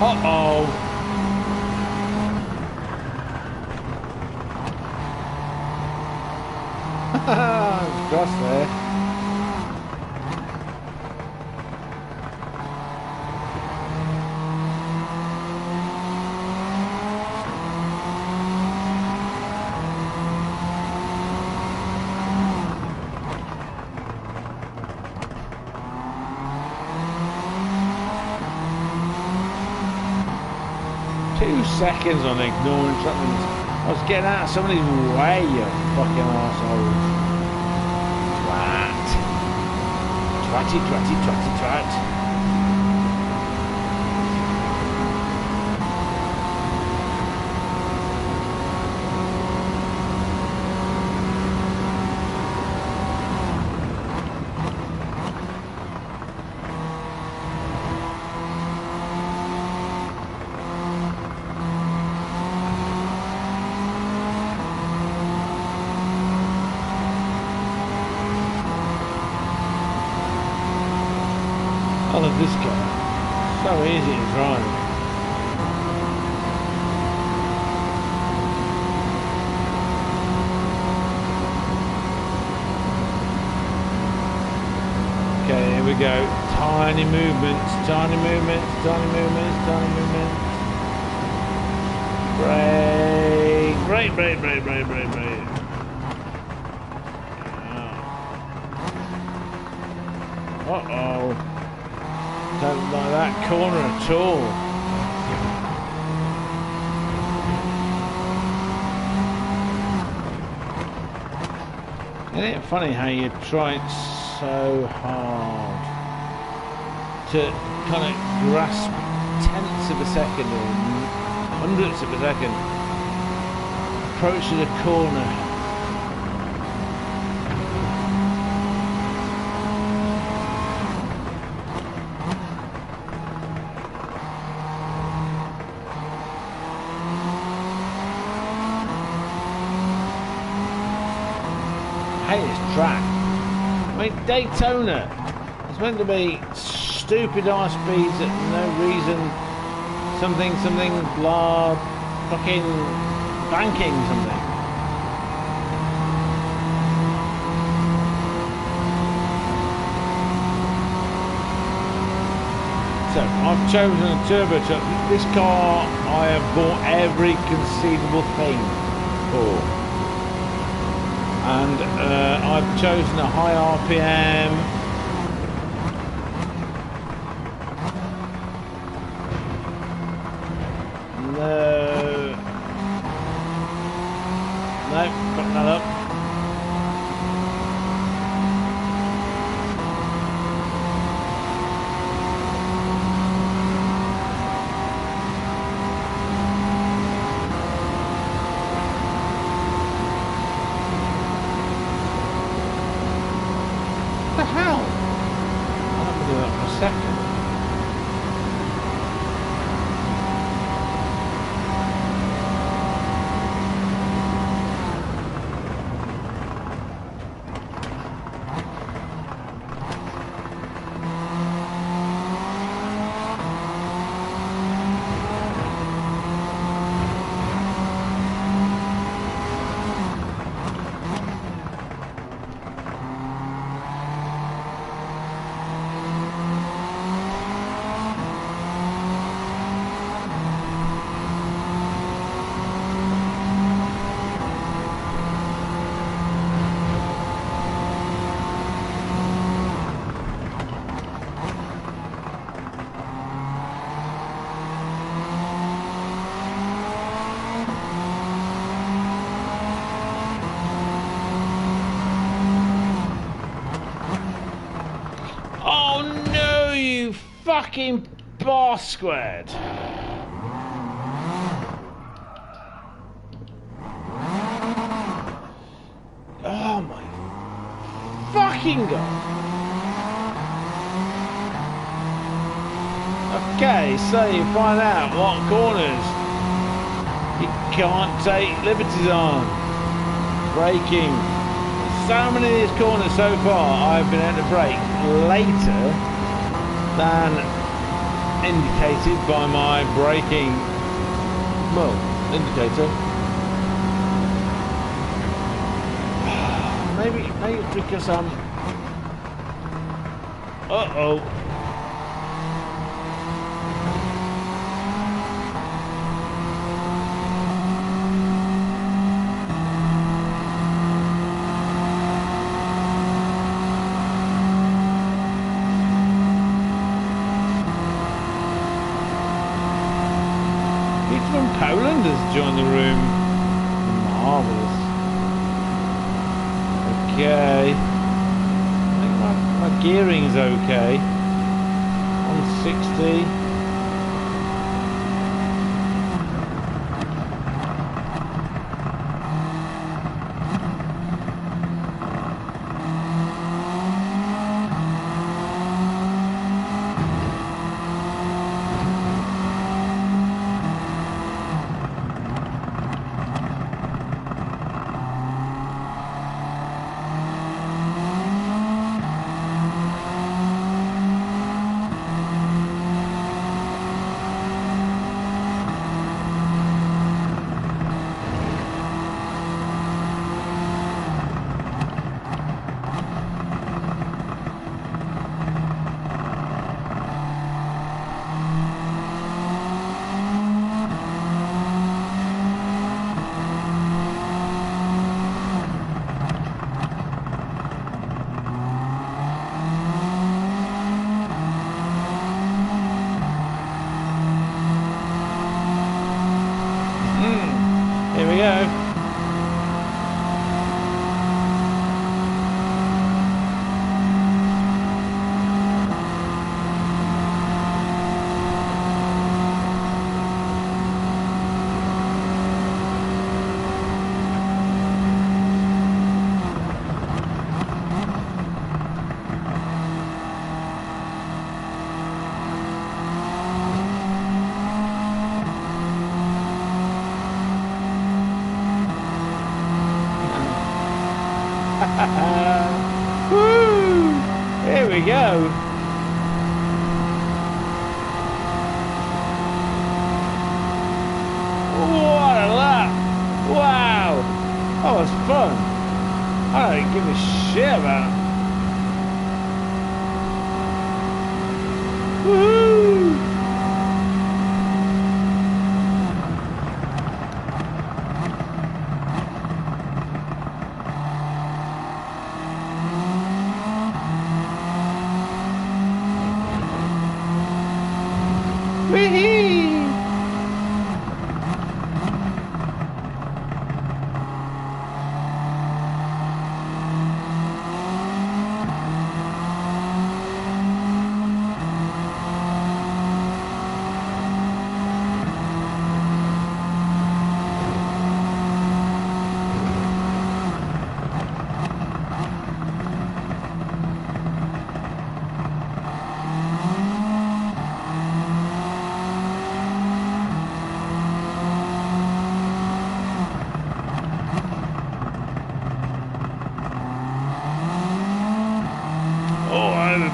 S1: Uh-oh. Cross there. 2 seconds on ignoring something. I was getting out of somebody's way, you fucking assholes. Twat. Twatty, twatty, twatty, twat. I love this car. So easy to drive. Okay, here we go. Tiny movements, tiny movements, tiny movements, tiny movements. Brake, brake, brake, brake, brake, brake, brake. Uh-oh. Don't like that corner at all. Isn't it funny how you try so hard to kind of grasp tenths of a second or hundredths of a second, approaching a corner. Track. I mean, Daytona is meant to be stupid high speeds at no reason, something, something, blah, fucking banking something. So, I've chosen a turbocharged. This car I have bought every conceivable thing for. And I've chosen a high RPM. No, fuck that up. Fucking bar squared. Oh my fucking god. Okay, so you find out what corners you can't take liberties on. Braking. So many of these corners so far I've been able to brake later than indicated by my braking, well, indicator. Maybe it's because I'm has joined the room. Marvellous. Okay. I think my gearing's okay. 160. Here we go. Woo! Here we go. What a lap! Wow! That was fun. I don't give a shit about it. Woohoo!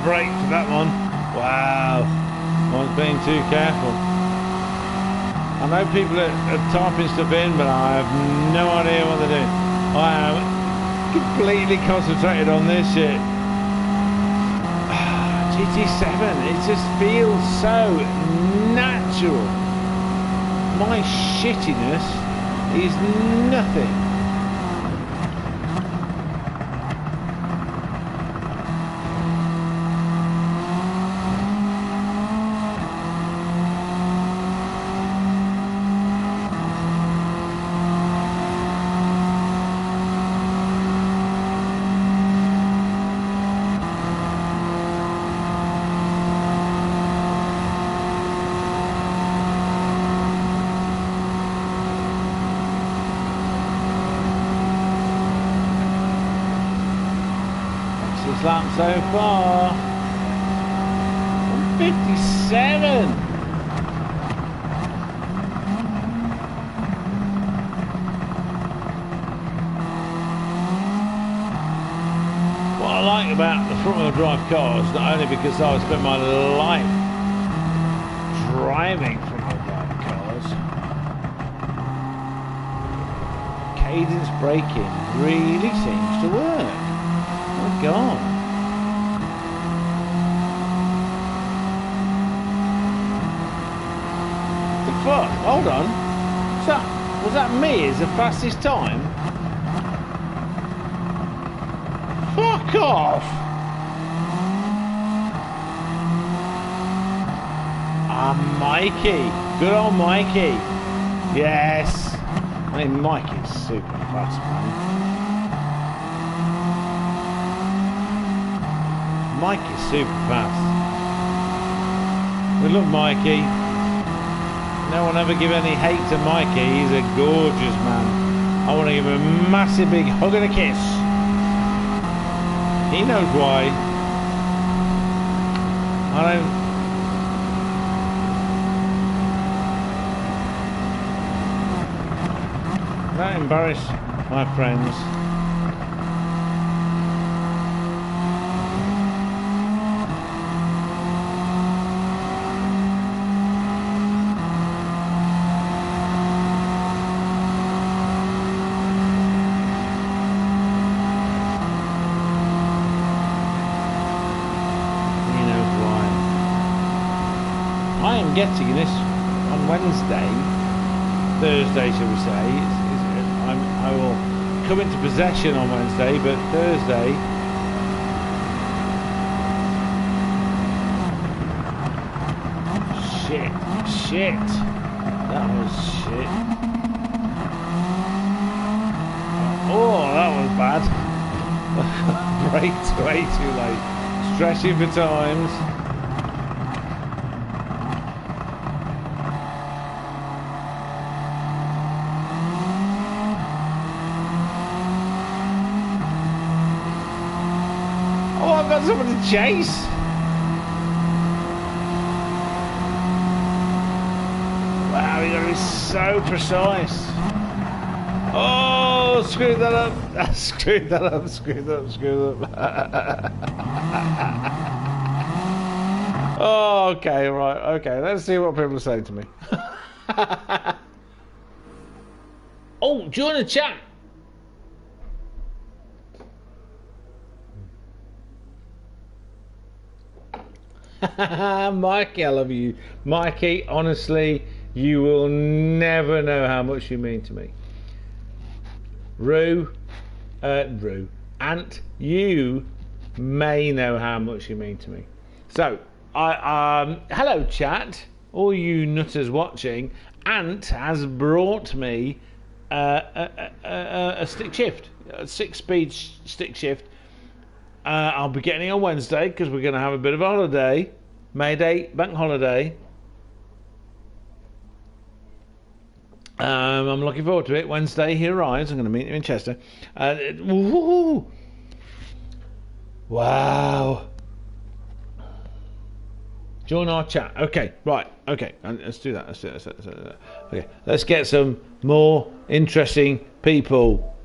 S1: Brake for that one. Wow, I was being too careful. I know people are typing stuff in, but I have no idea what they're doing. I am completely concentrated on this shit. GT7, it just feels so natural. My shittiness is nothing. Lap so far. 157. What I like about the front-wheel drive cars, not only because I've spent my life driving front-wheel drive cars, cadence braking really seems to work. Oh God. The fuck? Hold on. Was that me as the fastest time? Fuck off! Ah, Mikey. Good old Mikey. Yes. I mean, Mike is super fast, man. Mike is super fast. We love Mikey. No one ever give any hate to Mikey. He's a gorgeous man. I want to give him a massive big hug and a kiss. He knows why. I don't embarrass my friends. Getting this on Wednesday, Thursday shall we say. I will come into possession on Wednesday, but Thursday shit, that was shit. Oh, that was bad. Braked way too late, stretching for times. Someone to chase. Wow, you gotta be so precise. Oh, screwed that up. Screwed that up. Oh, okay, right, okay. Let's see what people say to me. Oh, do you want to chat? Mikey, I love you. Mikey, honestly, you will never know how much you mean to me. Ant, you may know how much you mean to me. So, hello chat, all you nutters watching. Ant has brought me a stick shift, a 6-speed stick shift. I'll be getting it on Wednesday because we're going to have a bit of a holiday. May Day, bank holiday. I'm looking forward to it. Wednesday he arrives. I'm going to meet him in Chester. Wow. Join our chat. Okay, right. Okay, let's do that. Let's do that. Okay, let's get some more interesting people.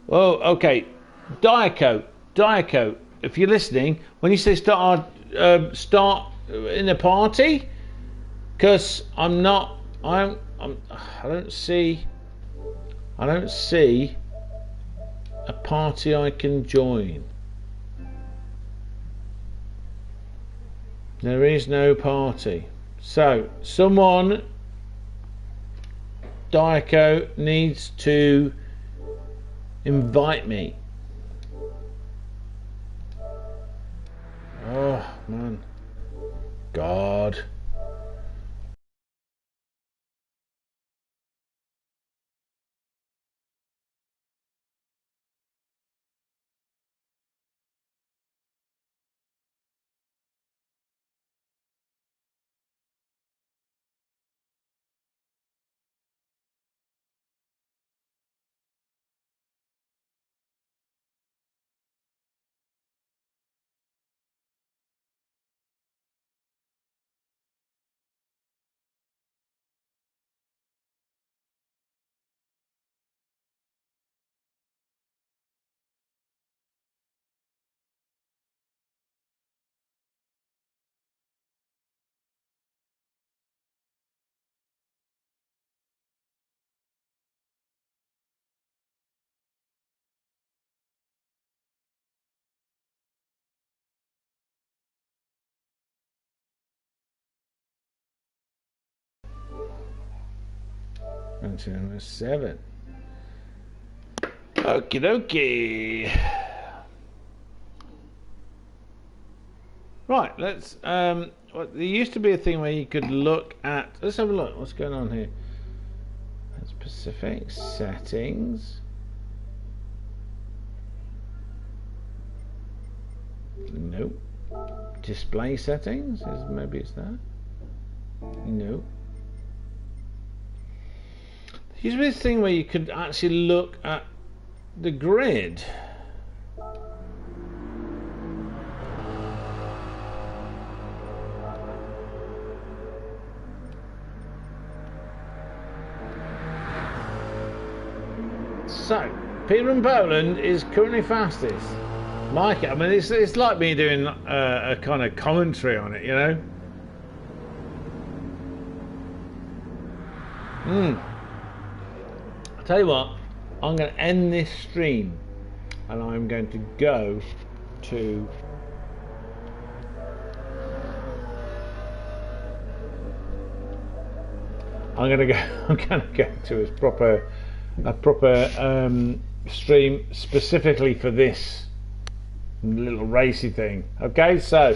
S1: Oh, okay. Diet Coke. If you're listening, when you say start in a party, because I don't see a party I can join. There is no party. So someone, Diet Coke, needs to invite me. Oh man, God. Number 7. Okie dokie. Right, let's there used to be a thing where you could look at. Let's have a look. What's going on here? That's Pacific settings. Nope. Display settings. Maybe it's that. Nope. There used to be this thing where you could actually look at the grid. So, Peter in Poland is currently fastest. Mike, I mean, it's like me doing a kind of commentary on it, you know? I'll tell you what, I'm going to end this stream and I'm going to go to I'm going to go to a proper stream specifically for this little racy thing. Okay, so